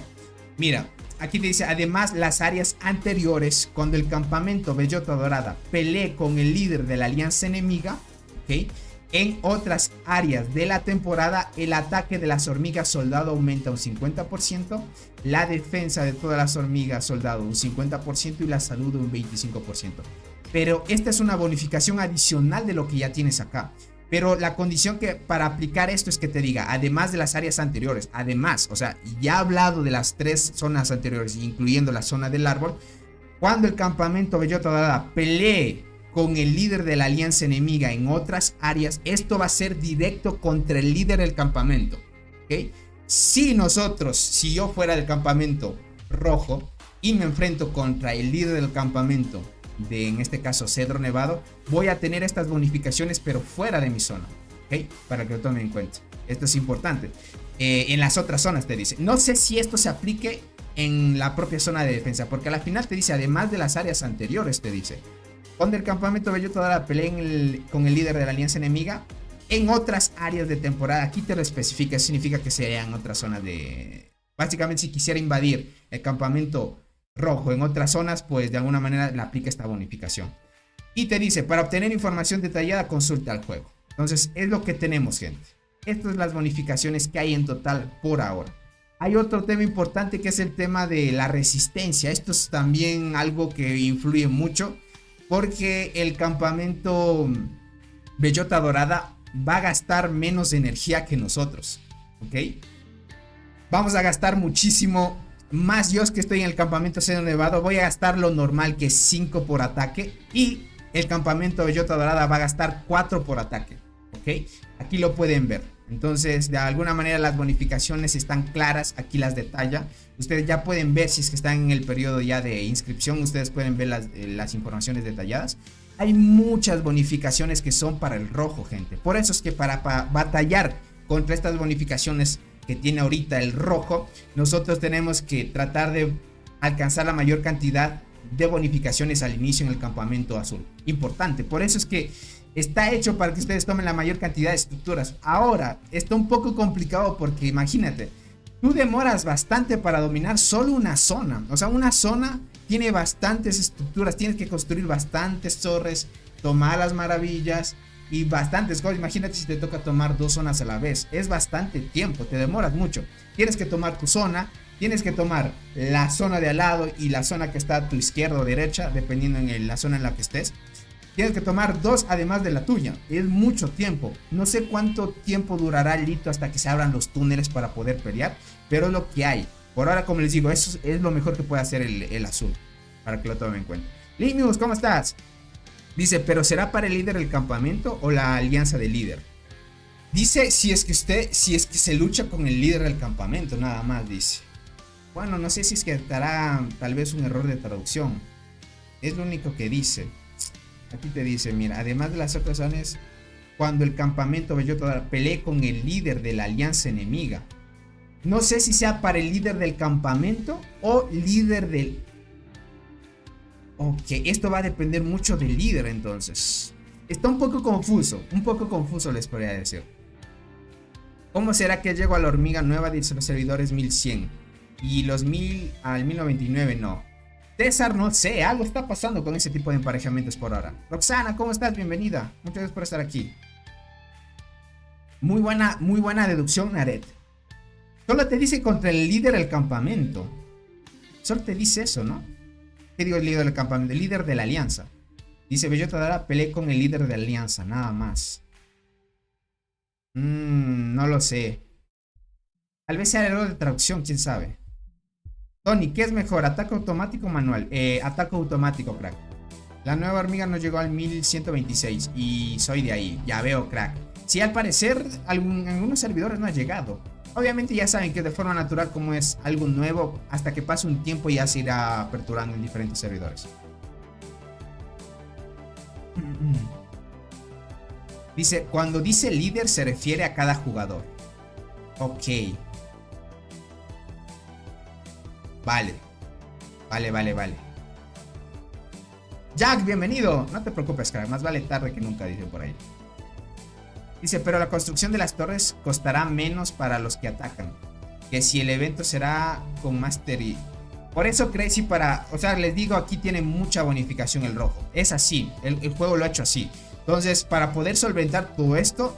Mira, aquí te dice, además las áreas anteriores, cuando el campamento Bellota Dorada pelee con el líder de la alianza enemiga, ¿ok? En otras áreas de la temporada, el ataque de las hormigas soldado aumenta un 50%, la defensa de todas las hormigas soldado un 50% y la salud un 25%. Pero esta es una bonificación adicional de lo que ya tienes acá. Pero la condición que para aplicar esto es que te diga, además de las áreas anteriores, además, o sea, ya he hablado de las 3 zonas anteriores, incluyendo la zona del árbol, cuando el campamento Bellota Dorada pelee con el líder de la alianza enemiga en otras áreas, esto va a ser directo contra el líder del campamento, ¿ok? Si yo fuera del campamento rojo y me enfrento contra el líder del campamento de, en este caso, Cedro Nevado, voy a tener estas bonificaciones pero fuera de mi zona, ¿ok? Para que lo tomen en cuenta. Esto es importante. En las otras zonas te dice, no sé si esto se aplique en la propia zona de defensa, porque al final te dice, además de las áreas anteriores, te dice, cuando el campamento Bellota Dorada pelee con el líder de la alianza enemiga en otras áreas de temporada. Aquí te lo especifica, significa que sean otras zonas de... Básicamente, si quisiera invadir el campamento rojo en otras zonas, pues de alguna manera le aplica esta bonificación. Y te dice, para obtener información detallada, consulta el juego. Entonces, es lo que tenemos, gente. Estas son las bonificaciones que hay en total por ahora. Hay otro tema importante que es el tema de la resistencia. Esto es también algo que influye mucho, porque el campamento Bellota Dorada va a gastar menos energía que nosotros, ¿ok? Vamos a gastar muchísimo más. Yo, que estoy en el campamento Cedro Nevado, voy a gastar lo normal, que es 5 por ataque, y el campamento Bellota Dorada va a gastar 4 por ataque, ¿ok? Aquí lo pueden ver. Entonces, de alguna manera las bonificaciones están claras, aquí las detalla. Ustedes ya pueden ver, si es que están en el periodo ya de inscripción, ustedes pueden ver las informaciones detalladas. Hay muchas bonificaciones que son para el rojo, gente. Por eso es que para batallar contra estas bonificaciones que tiene ahorita el rojo, nosotros tenemos que tratar de alcanzar la mayor cantidad de bonificaciones al inicio en el campamento azul. Importante, por eso es que está hecho para que ustedes tomen la mayor cantidad de estructuras. Ahora, está un poco complicado porque imagínate, tú demoras bastante para dominar solo una zona. O sea, una zona tiene bastantes estructuras, tienes que construir bastantes torres, tomar las maravillas y bastantes cosas. Imagínate si te toca tomar 2 zonas a la vez. Es bastante tiempo, te demoras mucho. Tienes que tomar tu zona, tienes que tomar la zona de al lado y la zona que está a tu izquierda o derecha, dependiendo en la zona en la que estés. Tienes que tomar 2 además de la tuya. Es mucho tiempo. No sé cuánto tiempo durará el Lito hasta que se abran los túneles para poder pelear, pero es lo que hay. Por ahora, como les digo, eso es lo mejor que puede hacer el azul, para que lo tomen en cuenta. Linus, ¿cómo estás? Dice, pero ¿será para el líder del campamento o la alianza del líder? Dice, si es que se lucha con el líder del campamento, nada más, dice. Bueno, no sé si es que estará tal vez un error de traducción. Es lo único que dice. Aquí te dice, mira, además de las otras zonas, cuando el campamento Bellota pelee con el líder de la alianza enemiga. No sé si sea para el líder del campamento o líder del... Ok, esto va a depender mucho del líder entonces. Está un poco confuso les podría decir. ¿Cómo será que llego a la hormiga nueva? Dice los servidores 1100 y los 1000 al 1099 no. César, no sé, algo está pasando con ese tipo de emparejamientos por ahora. Roxana, ¿cómo estás? Bienvenida. Muchas gracias por estar aquí. Muy buena deducción, Naret. Solo te dice contra el líder del campamento. Solo te dice eso, ¿no? ¿Qué digo el líder del campamento? El líder de la alianza. Dice Bellota Dara peleé con el líder de la alianza, nada más. No lo sé. Tal vez sea error de traducción, quién sabe. Tony, ¿qué es mejor? ¿Ataque automático o manual? Ataque automático, crack. La nueva hormiga nos llegó al 1126 y soy de ahí. Ya veo, crack. Sí, al parecer, algunos servidores no ha llegado. Obviamente ya saben que de forma natural, como es algo nuevo, hasta que pase un tiempo ya se irá aperturando en diferentes servidores. Dice, cuando dice líder se refiere a cada jugador. Ok. Vale. Jack, bienvenido. No te preocupes, crack. Más vale tarde que nunca, dice por ahí. Dice, pero la construcción de las torres costará menos para los que atacan. Que si el evento será con Mastery. Por eso Crazy o sea, les digo, aquí tiene mucha bonificación el rojo. Es así, el juego lo ha hecho así. Entonces, para poder solventar todo esto,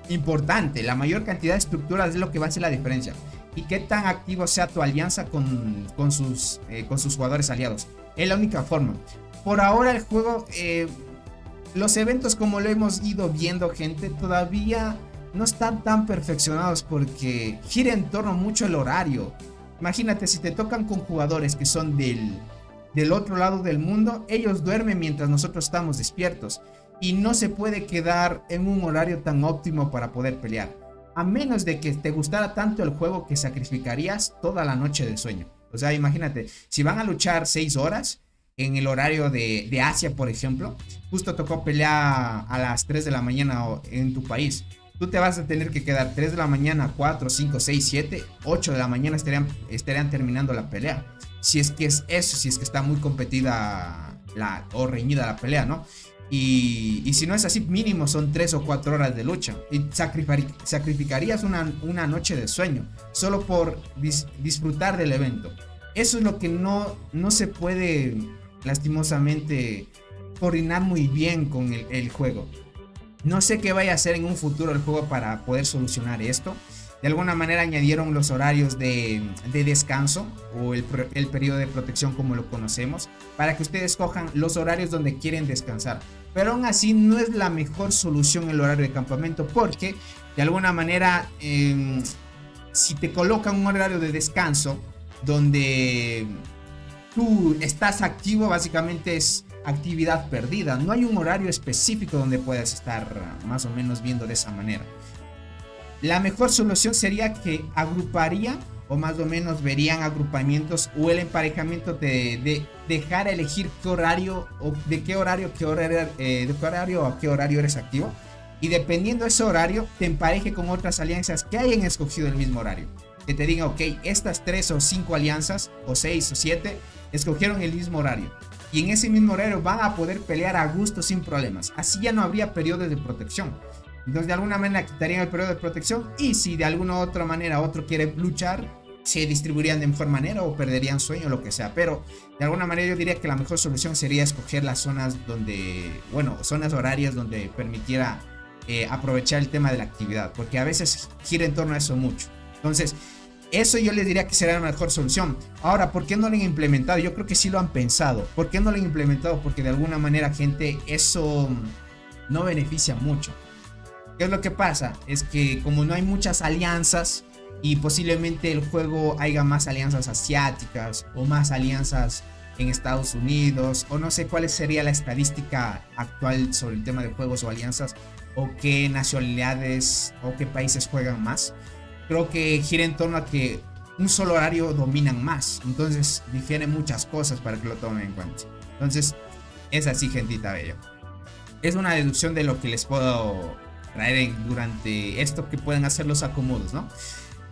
importante, la mayor cantidad de estructuras es lo que va a hacer la diferencia. Y qué tan activo sea tu alianza con sus jugadores aliados. Es la única forma. Por ahora el juego... los eventos, como lo hemos ido viendo, gente, todavía no están tan perfeccionados porque gira en torno mucho el horario. Imagínate, si te tocan con jugadores que son del otro lado del mundo, ellos duermen mientras nosotros estamos despiertos. Y no se puede quedar en un horario tan óptimo para poder pelear. A menos de que te gustara tanto el juego que sacrificarías toda la noche de sueño. O sea, imagínate, si van a luchar 6 horas... en el horario de Asia, por ejemplo, justo tocó pelear a las 3 de la mañana en tu país. Tú te vas a tener que quedar 3 de la mañana, 4, 5, 6, 7, 8 de la mañana estarían terminando la pelea. Si es que es eso, si es que está muy competida o reñida la pelea, ¿no? Y si no es así, mínimo son 3 o 4 horas de lucha. Y sacrificarías una noche de sueño solo por disfrutar del evento. Eso es lo que no se puede... lastimosamente coordinar muy bien con el juego. No sé qué vaya a hacer en un futuro el juego para poder solucionar esto. De alguna manera añadieron los horarios de descanso o el periodo de protección como lo conocemos, para que ustedes cojan los horarios donde quieren descansar. Pero aún así no es la mejor solución el horario de campamento, porque de alguna manera si te colocan un horario de descanso donde tú estás activo, básicamente es actividad perdida. No hay un horario específico donde puedas estar más o menos viendo de esa manera. La mejor solución sería que agruparía, o más o menos verían agrupamientos, o el emparejamiento de dejar elegir qué horario, o de qué horario a qué horario eres activo. Y dependiendo de ese horario, te empareje con otras alianzas que hayan escogido el mismo horario. Que te diga, ok, estas 3 o 5 alianzas, o 6 o 7, escogieron el mismo horario. Y en ese mismo horario van a poder pelear a gusto sin problemas. Así ya no habría periodos de protección. Entonces de alguna manera quitarían el periodo de protección. Y si de alguna otra manera otro quiere luchar, se distribuirían de mejor manera o perderían sueño o lo que sea. Pero de alguna manera yo diría que la mejor solución sería escoger las zonas donde, bueno, zonas horarias donde permitiera aprovechar el tema de la actividad. Porque a veces gira en torno a eso mucho. Entonces, eso yo les diría que sería la mejor solución. Ahora, ¿por qué no lo han implementado? Yo creo que sí lo han pensado. ¿Por qué no lo han implementado? Porque de alguna manera, gente, eso no beneficia mucho. ¿Qué es lo que pasa? Es que como no hay muchas alianzas, y posiblemente el juego haya más alianzas asiáticas o más alianzas en Estados Unidos, o no sé cuál sería la estadística actual sobre el tema de juegos o alianzas, o qué nacionalidades o qué países juegan más. Creo que gira en torno a que un solo horario dominan más, entonces difieren muchas cosas para que lo tomen en cuenta. Entonces es así, gentita bella. Es una deducción de lo que les puedo traer durante esto que pueden hacer los acomodos, ¿no?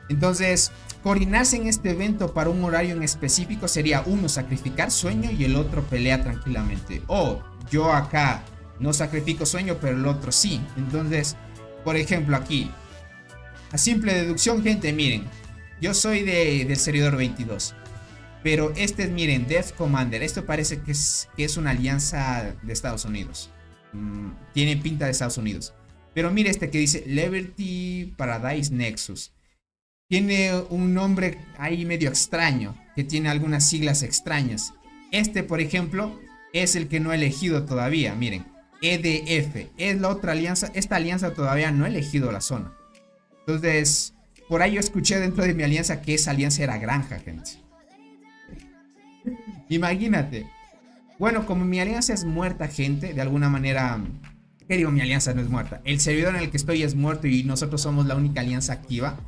Entonces, coordinarse en este evento para un horario en específico sería uno sacrificar sueño y el otro pelea tranquilamente. O yo acá no sacrifico sueño, pero el otro sí. Entonces, por ejemplo, aquí, a simple deducción, gente, miren, yo soy del servidor 22. Pero este es, miren, Death Commander. Esto parece que es una alianza de Estados Unidos. Tiene pinta de Estados Unidos. Pero mire este que dice Liberty Paradise Nexus. Tiene un nombre ahí medio extraño, que tiene algunas siglas extrañas. Este, por ejemplo, es el que no he elegido todavía. Miren, EDF es la otra alianza. Esta alianza todavía no he elegido la zona. Entonces, por ahí yo escuché dentro de mi alianza que esa alianza era granja, gente. Imagínate. Bueno, como mi alianza es muerta, gente, de alguna manera... ¿Qué digo? Mi alianza no es muerta. El servidor en el que estoy es muerto y nosotros somos la única alianza activa.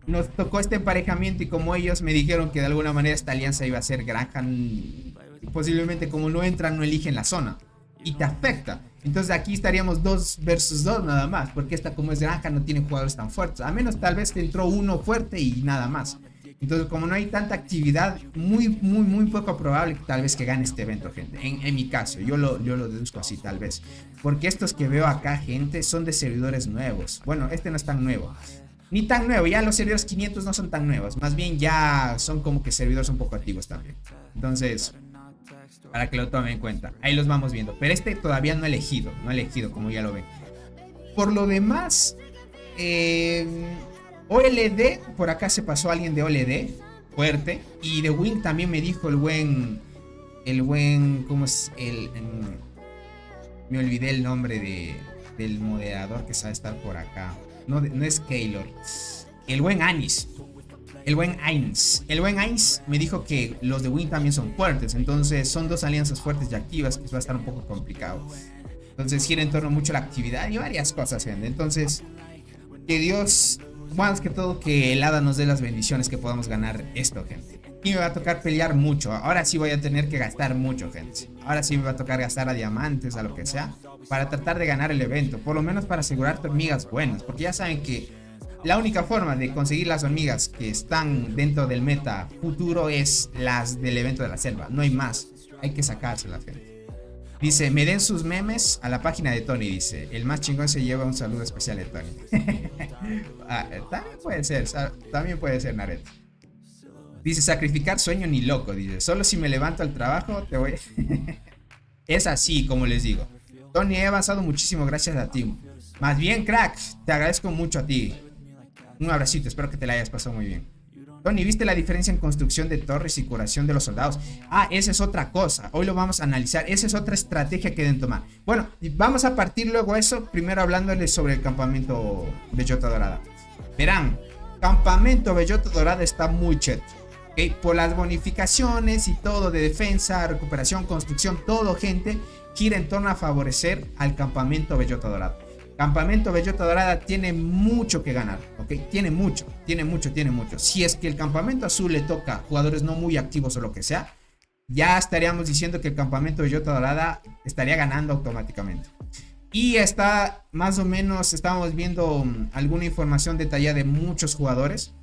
Nos tocó este emparejamiento y como ellos me dijeron que de alguna manera esta alianza iba a ser granja, posiblemente como no entran, no eligen la zona y te afecta. Entonces aquí estaríamos 2 versus 2 nada más, porque esta como es granja no tiene jugadores tan fuertes, a menos tal vez que entró uno fuerte y nada más. Entonces como no hay tanta actividad, muy poco probable que tal vez que gane este evento, gente. En mi caso, yo lo deduzco así tal vez. Porque estos que veo acá, gente, son de servidores nuevos. Bueno, este no es tan nuevo. Ni tan nuevo, ya los servidores 500 no son tan nuevos. Más bien ya son como que servidores un poco antiguos también. Entonces, para que lo tomen en cuenta. Ahí los vamos viendo. Pero este todavía no he elegido, como ya lo ven. Por lo demás, OLD, por acá se pasó alguien de OLD, fuerte. Y de Wing también me dijo el buen, ¿cómo es? Me olvidé el nombre del moderador que sabe estar por acá. No es Keylor. El buen Anis. El buen Ains me dijo que los de Wing también son fuertes. Entonces son 2 alianzas fuertes y activas que va a estar un poco complicado. Entonces gira en torno mucho a la actividad y varias cosas, gente. Entonces, que Dios... Más que todo que el hada nos dé las bendiciones que podamos ganar esto, gente. Y me va a tocar pelear mucho. Ahora sí voy a tener que gastar mucho, gente. Ahora sí me va a tocar gastar a diamantes, a lo que sea, para tratar de ganar el evento. Por lo menos para asegurar hormigas buenas. Porque ya saben que la única forma de conseguir las hormigas que están dentro del meta futuro es las del evento de la selva. No hay más. Hay que sacárselas, gente. Dice, me den sus memes a la página de Tony, dice. El más chingón se lleva un saludo especial de Tony. También puede ser, Naret. Dice, sacrificar sueño ni loco, dice. Solo si me levanto al trabajo te voy... Es así, como les digo. Tony, he avanzado muchísimo gracias a ti. Más bien, crack, te agradezco mucho a ti. Un abracito, espero que te la hayas pasado muy bien. Tony, ¿viste la diferencia en construcción de torres y curación de los soldados? Ah, esa es otra cosa. Hoy lo vamos a analizar. Esa es otra estrategia que deben tomar. Bueno, vamos a partir luego eso. Primero hablándoles sobre el campamento Bellota Dorada. Verán, campamento Bellota Dorada está muy cheto. ¿Okay? Por las bonificaciones y todo de defensa, recuperación, construcción, todo, gente, gira en torno a favorecer al campamento Bellota Dorada. Campamento Bellota Dorada tiene mucho que ganar, ¿ok? Tiene mucho. Si es que el campamento azul le toca jugadores no muy activos o lo que sea, ya estaríamos diciendo que el campamento Bellota Dorada estaría ganando automáticamente. Y está más o menos, estábamos viendo alguna información detallada de muchos jugadores.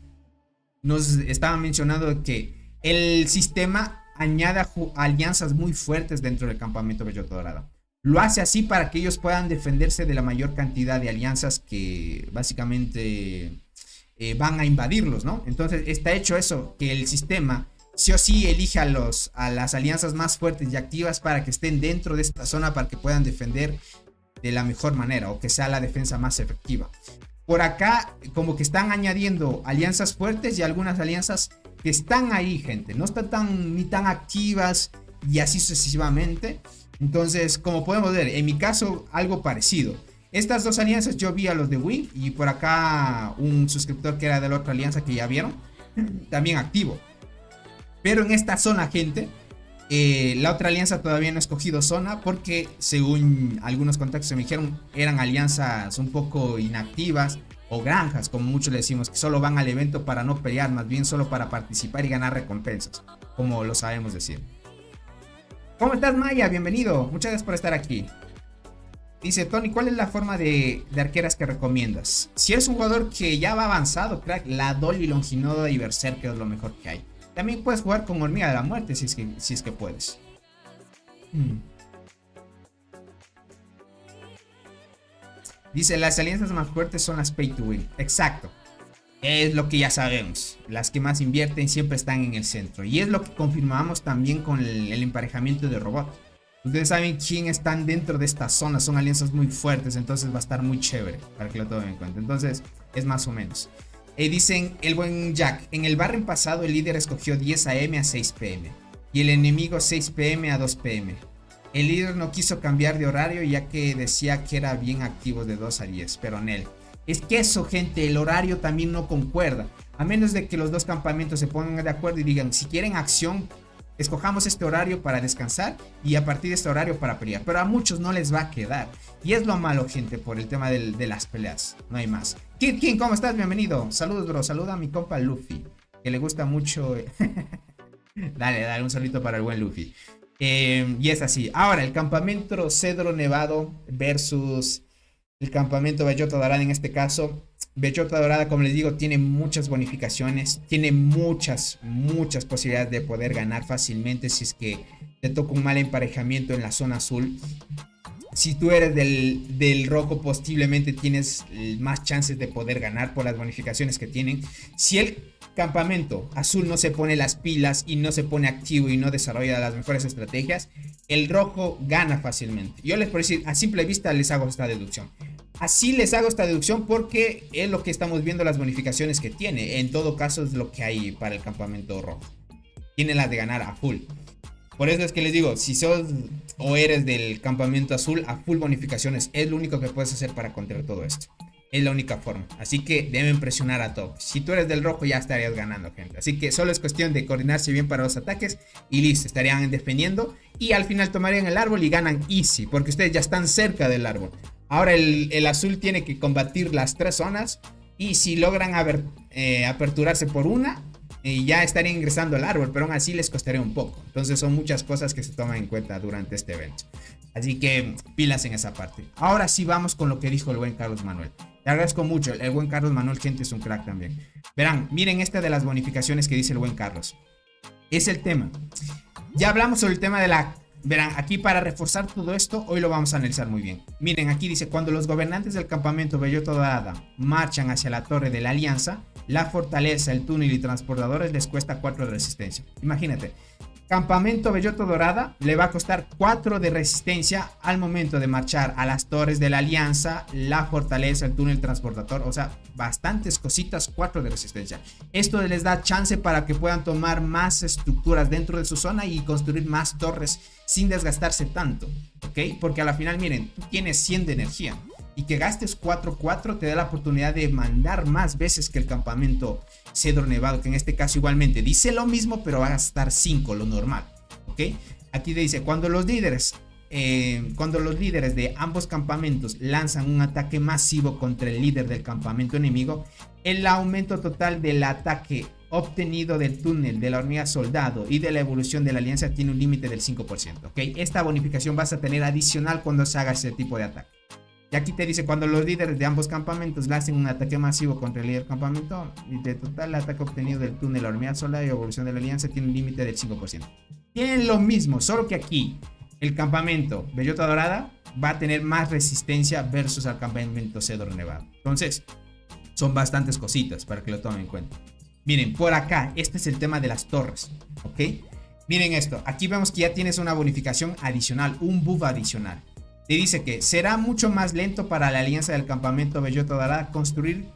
Nos estaban mencionando que el sistema añade alianzas muy fuertes dentro del campamento Bellota Dorada. Lo hace así para que ellos puedan defenderse de la mayor cantidad de alianzas que básicamente van a invadirlos, ¿no? Entonces está hecho eso, que el sistema sí o sí elige a las alianzas más fuertes y activas para que estén dentro de esta zona, para que puedan defender de la mejor manera o que sea la defensa más efectiva. Por acá como que están añadiendo alianzas fuertes y algunas alianzas que están ahí, gente. No están ni tan activas y así sucesivamente. Entonces, como podemos ver, en mi caso, algo parecido. Estas dos alianzas yo vi a los de Wing y por acá un suscriptor que era de la otra alianza que ya vieron, también activo. Pero en esta zona, gente, la otra alianza todavía no ha escogido zona porque según algunos contactos que me dijeron eran alianzas un poco inactivas o granjas, como muchos le decimos, que solo van al evento para no pelear, más bien solo para participar y ganar recompensas, como lo sabemos decir. ¿Cómo estás, Maya? Bienvenido, muchas gracias por estar aquí. Dice Tony, ¿cuál es la forma de arqueras que recomiendas? Si eres un jugador que ya va avanzado, crack, la Dolly, Longinoda y Berserker es lo mejor que hay. También puedes jugar con Hormiga de la Muerte si es que puedes. Dice, las alianzas más fuertes son las pay to win. Exacto. Es lo que ya sabemos. Las que más invierten siempre están en el centro. Y es lo que confirmamos también con el emparejamiento de robot. Ustedes saben quién están dentro de esta zona. Son alianzas muy fuertes. Entonces va a estar muy chévere para que lo tomen en cuenta. Entonces es más o menos. Dicen el buen Jack. En el barren pasado el líder escogió 10 AM a 6 PM. Y el enemigo 6 PM a 2 PM. El líder no quiso cambiar de horario ya que decía que era bien activo de 2 a 10. Pero Nel. Es que eso, gente, el horario también no concuerda. A menos de que los dos campamentos se pongan de acuerdo y digan, si quieren acción, escojamos este horario para descansar y a partir de este horario para pelear. Pero a muchos no les va a quedar. Y es lo malo, gente, por el tema de las peleas. No hay más. King, ¿cómo estás? Bienvenido. Saludos, bro. Saluda a mi compa Luffy, que le gusta mucho. Dale, un saludito para el buen Luffy. Y es así. Ahora, el campamento Cedro Nevado versus el campamento Bellota Dorada. En este caso, Bellota Dorada, como les digo, tiene muchas bonificaciones. Tiene muchas posibilidades de poder ganar fácilmente si es que te toca un mal emparejamiento en la zona azul. Si tú eres del rojo, posiblemente tienes más chances de poder ganar por las bonificaciones que tienen. Si el campamento azul no se pone las pilas y no se pone activo y no desarrolla las mejores estrategias, el rojo gana fácilmente. Yo les puedo decir, a simple vista les hago esta deducción. Así les hago esta deducción porque es lo que estamos viendo, las bonificaciones que tiene. En todo caso es lo que hay para el campamento rojo. Tienen las de ganar a full. Por eso es que les digo, si sos o eres del campamento azul, a full bonificaciones es lo único que puedes hacer para contraer todo esto. Es la única forma. Así que deben presionar a top. Si tú eres del rojo ya estarías ganando, gente. Así que solo es cuestión de coordinarse bien para los ataques y listo, estarían defendiendo y al final tomarían el árbol y ganan easy porque ustedes ya están cerca del árbol. Ahora el azul tiene que combatir las 3 zonas y si logran aperturarse por una, ya estarían ingresando al árbol, pero aún así les costaría un poco. Entonces son muchas cosas que se toman en cuenta durante este evento. Así que pilas en esa parte. Ahora sí vamos con lo que dijo el buen Carlos Manuel. Te agradezco mucho, el buen Carlos Manuel, gente, es un crack también. Verán, miren esta de las bonificaciones que dice el buen Carlos. Es el tema. Ya hablamos sobre el tema de la... Verán, aquí para reforzar todo esto, hoy lo vamos a analizar muy bien. Miren, aquí dice, cuando los gobernantes del campamento Bellota Dorada marchan hacia la torre de la alianza, la fortaleza, el túnel y transportadores les cuesta 4 de resistencia. Imagínate, campamento Bellota Dorada le va a costar 4 de resistencia al momento de marchar a las torres de la alianza, la fortaleza, el túnel transportador. O sea, bastantes cositas, 4 de resistencia. Esto les da chance para que puedan tomar más estructuras dentro de su zona y construir más torres sin desgastarse tanto, ¿ok? Porque a la final, miren, tú tienes 100 de energía y que gastes 4 te da la oportunidad de mandar más veces que el campamento Cedro Nevado, que en este caso igualmente dice lo mismo, pero va a gastar 5, lo normal, ¿ok? Aquí dice, cuando los líderes de ambos campamentos lanzan un ataque masivo contra el líder del campamento enemigo, el aumento total del ataque obtenido del túnel de la hormiga soldado y de la evolución de la alianza tiene un límite del 5%, ¿ok? Esta bonificación vas a tener adicional cuando se haga ese tipo de ataque. Y aquí te dice, cuando los líderes de ambos campamentos lancen un ataque masivo contra el líder del campamento, y de total el ataque obtenido del túnel de la hormiga soldado y evolución de la alianza tiene un límite del 5%. Tienen lo mismo, solo que aquí el campamento Bellota Dorada va a tener más resistencia versus al campamento Cedro Nevado. Entonces, son bastantes cositas para que lo tomen en cuenta. Miren, por acá, este es el tema de las torres, ¿ok? Miren esto, aquí vemos que ya tienes una bonificación adicional, un buff adicional. Te dice que será mucho más lento para la alianza del campamento Bellota Dorada construir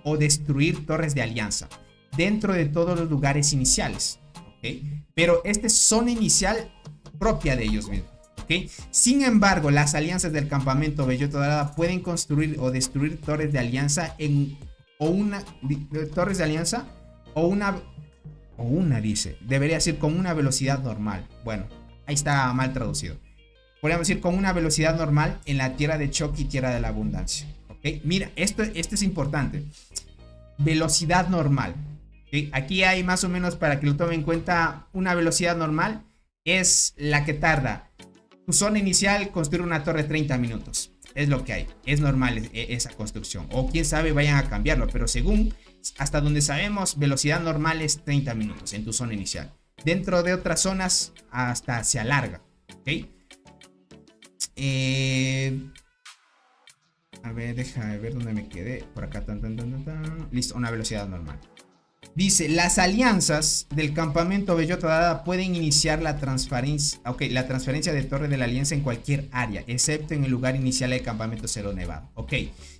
o destruir torres de alianza dentro de todos los lugares iniciales, ¿ok? Pero esta es zona inicial propia de ellos mismos, ¿ok? Sin embargo, las alianzas del campamento Bellota Dorada pueden construir o destruir torres de alianza torres de alianza o una dice, debería decir con una velocidad normal. Bueno, ahí está mal traducido. Podríamos decir con una velocidad normal en la tierra de Chucky y tierra de la abundancia. ¿Ok? Mira, esto es importante. Velocidad normal. ¿Ok? Aquí hay más o menos, para que lo tomen en cuenta, una velocidad normal es la que tarda tu zona inicial construir una torre 30 minutos. Es lo que hay. Es normal esa construcción. O quién sabe, vayan a cambiarlo. Pero según, hasta donde sabemos, velocidad normal es 30 minutos en tu zona inicial. Dentro de otras zonas hasta se alarga. ¿Ok? A ver, déjame ver dónde me quedé. Por acá, listo, una velocidad normal. Dice, las alianzas del campamento Bellota Dorada pueden iniciar la transferencia de torre de la alianza en cualquier área, excepto en el lugar inicial del campamento Cedro Nevado. Ok,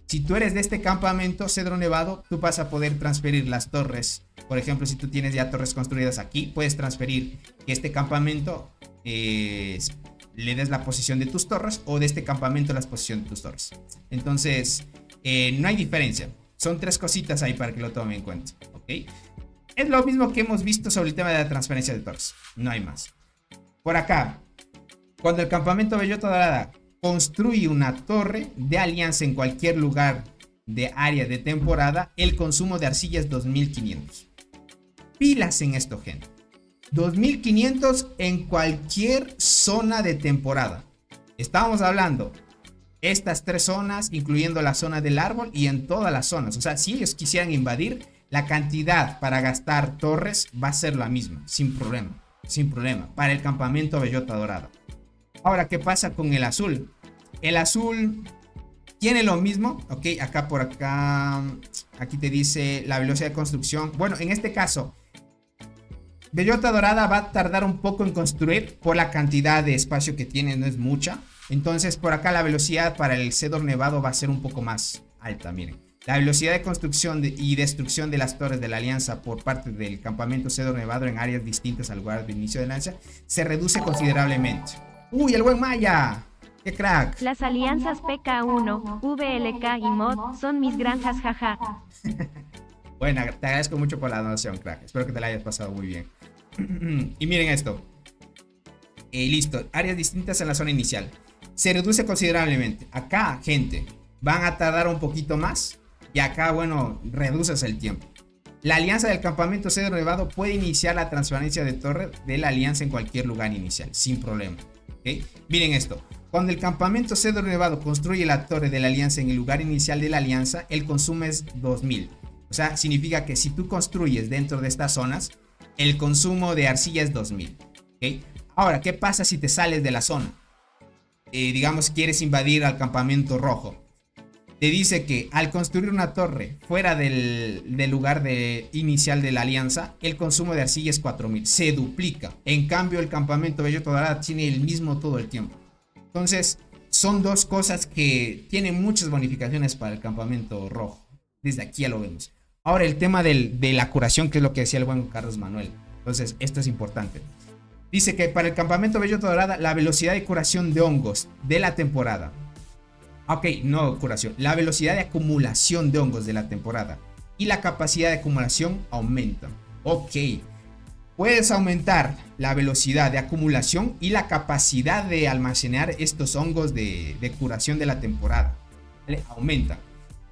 si tú eres de este campamento Cedro Nevado, tú vas a poder transferir las torres. Por ejemplo, si tú tienes ya torres construidas aquí, puedes transferir que este campamento le des la posición de tus torres, o de este campamento la posición de tus torres. Entonces, no hay diferencia. Son tres cositas ahí para que lo tomen en cuenta. ¿Ok? Es lo mismo que hemos visto sobre el tema de la transferencia de torres. No hay más. Por acá, cuando el campamento Bellota Dorada construye una torre de alianza en cualquier lugar de área de temporada, el consumo de arcilla es 2500. Pilas en esto, gente. 2500 en cualquier zona de temporada. Estamos hablando estas tres zonas, incluyendo la zona del árbol, y en todas las zonas. O sea, si ellos quisieran invadir, la cantidad para gastar torres va a ser la misma, sin problema. Sin problema, para el campamento Bellota Dorada. Ahora, ¿qué pasa con el azul? El azul tiene lo mismo. Ok, acá por acá, aquí te dice la velocidad de construcción. Bueno, en este caso, Bellota Dorada va a tardar un poco en construir por la cantidad de espacio que tiene, no es mucha. Entonces por acá la velocidad para el Cedro Nevado va a ser un poco más alta, miren. La velocidad de construcción y destrucción de las torres de la alianza por parte del campamento Cedro Nevado en áreas distintas al lugar de inicio de la alianza se reduce considerablemente. ¡Uy, el buen Maya! ¡Qué crack! Las alianzas PK1, VLK y MOD son mis granjas, jaja. Bueno, te agradezco mucho por la donación, crack. Espero que te la hayas pasado muy bien. Y miren esto. Listo, áreas distintas en la zona inicial. Se reduce considerablemente. Acá, gente, van a tardar un poquito más. Y acá, bueno, reduces el tiempo. La alianza del campamento Cedro Nevado puede iniciar la transferencia de torre de la alianza en cualquier lugar inicial, sin problema. ¿Okay? Miren esto. Cuando el campamento Cedro Nevado construye la torre de la alianza en el lugar inicial de la alianza, el consumo es 2000. O sea, significa que si tú construyes dentro de estas zonas, el consumo de arcilla es 2000. ¿Okay? Ahora, ¿qué pasa si te sales de la zona? Digamos, quieres invadir al campamento rojo. Te dice que al construir una torre fuera del lugar inicial de la alianza, el consumo de arcilla es 4000. Se duplica. En cambio, el campamento Bellota Dorada tiene el mismo todo el tiempo. Entonces, son dos cosas que tienen muchas bonificaciones para el campamento rojo. Desde aquí ya lo vemos. Ahora, el tema de la curación, que es lo que decía el buen Carlos Manuel. Entonces, esto es importante. Dice que para el campamento Bellota Dorada, la velocidad de curación de hongos de la temporada. Ok, no curación. La velocidad de acumulación de hongos de la temporada y la capacidad de acumulación aumentan. Ok. Puedes aumentar la velocidad de acumulación y la capacidad de almacenar estos hongos de curación de la temporada. ¿Vale? Aumenta.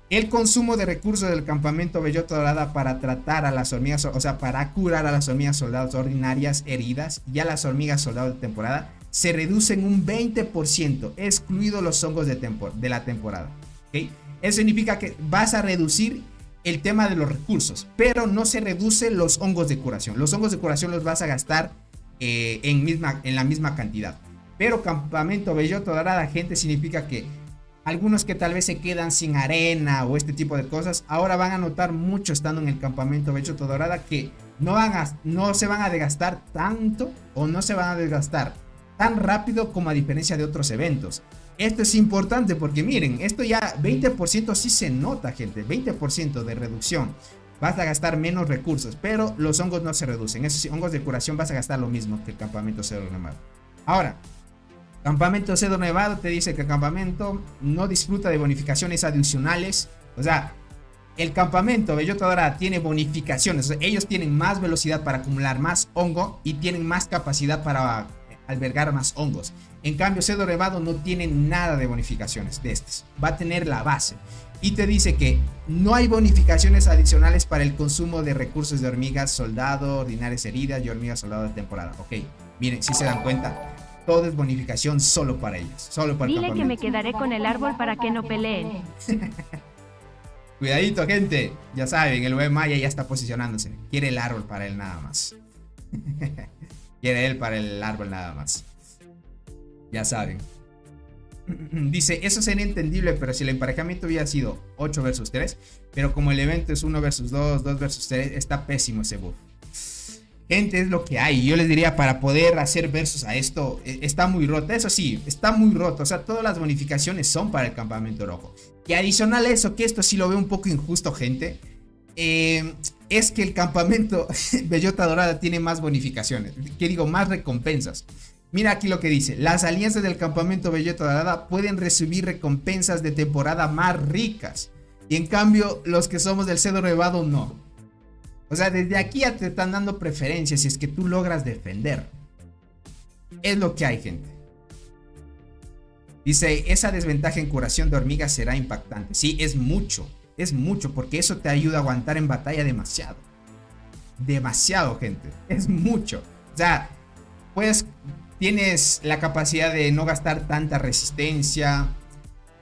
El consumo de recursos del campamento Bellota Dorada para tratar a las hormigas, o sea, para curar a las hormigas soldados ordinarias heridas y a las hormigas soldados de temporada, se reduce en un 20%, excluidos los hongos de la temporada. ¿Okay? Eso significa que vas a reducir el tema de los recursos, pero no se reducen los hongos de curación. Los hongos de curación los vas a gastar en la misma cantidad. Pero campamento Bellota Dorada, gente, significa que algunos que tal vez se quedan sin arena o este tipo de cosas, ahora van a notar mucho estando en el campamento Bellota Dorada que no se van a desgastar tanto o no se van a desgastar tan rápido como a diferencia de otros eventos. Esto es importante porque miren, esto ya 20% sí se nota, gente, 20% de reducción. Vas a gastar menos recursos, pero los hongos no se reducen. Esos hongos de curación vas a gastar lo mismo que el campamento Cedro Nevado. Ahora, Campamento Cedro Nevado te dice que el campamento no disfruta de bonificaciones adicionales. O sea, el campamento Bellota Dorada tiene bonificaciones. O sea, ellos tienen más velocidad para acumular más hongo y tienen más capacidad para albergar más hongos. En cambio, Cedro Nevado no tiene nada de bonificaciones de estas. Va a tener la base. Y te dice que no hay bonificaciones adicionales para el consumo de recursos de hormigas soldado, ordinarias heridas y hormigas soldado de temporada. Ok, miren, si se dan cuenta, todo es bonificación solo para ellos, solo para el Dile que me campamento. quedaré con el árbol para que no peleen. Cuidadito, gente. Ya saben, el buen Maya ya está posicionándose. Quiere el árbol para él nada más. Quiere él para el árbol nada más. Ya saben. Dice, eso sería entendible, pero si el emparejamiento hubiera sido 8 versus 3, pero como el evento es 1 versus 2, 2 versus 3, está pésimo ese buff. Gente, es lo que hay. Yo les diría, para poder hacer versus a esto, está muy roto. Eso sí, está muy roto. O sea, todas las bonificaciones son para el campamento rojo. Y adicional a eso, que esto sí lo veo un poco injusto, gente, es que el campamento Bellota Dorada tiene más bonificaciones. Que digo, más recompensas. Mira aquí lo que dice: las alianzas del campamento Bellota Dorada pueden recibir recompensas de temporada más ricas. Y en cambio, los que somos del Cedro Nevado no. O sea, desde aquí ya te están dando preferencias si es que tú logras defender. Es lo que hay, gente. Dice, esa desventaja en curación de hormigas será impactante. Sí, es mucho, porque eso te ayuda a aguantar en batalla demasiado. Demasiado, gente. Es mucho. O sea, pues tienes la capacidad de no gastar tanta resistencia.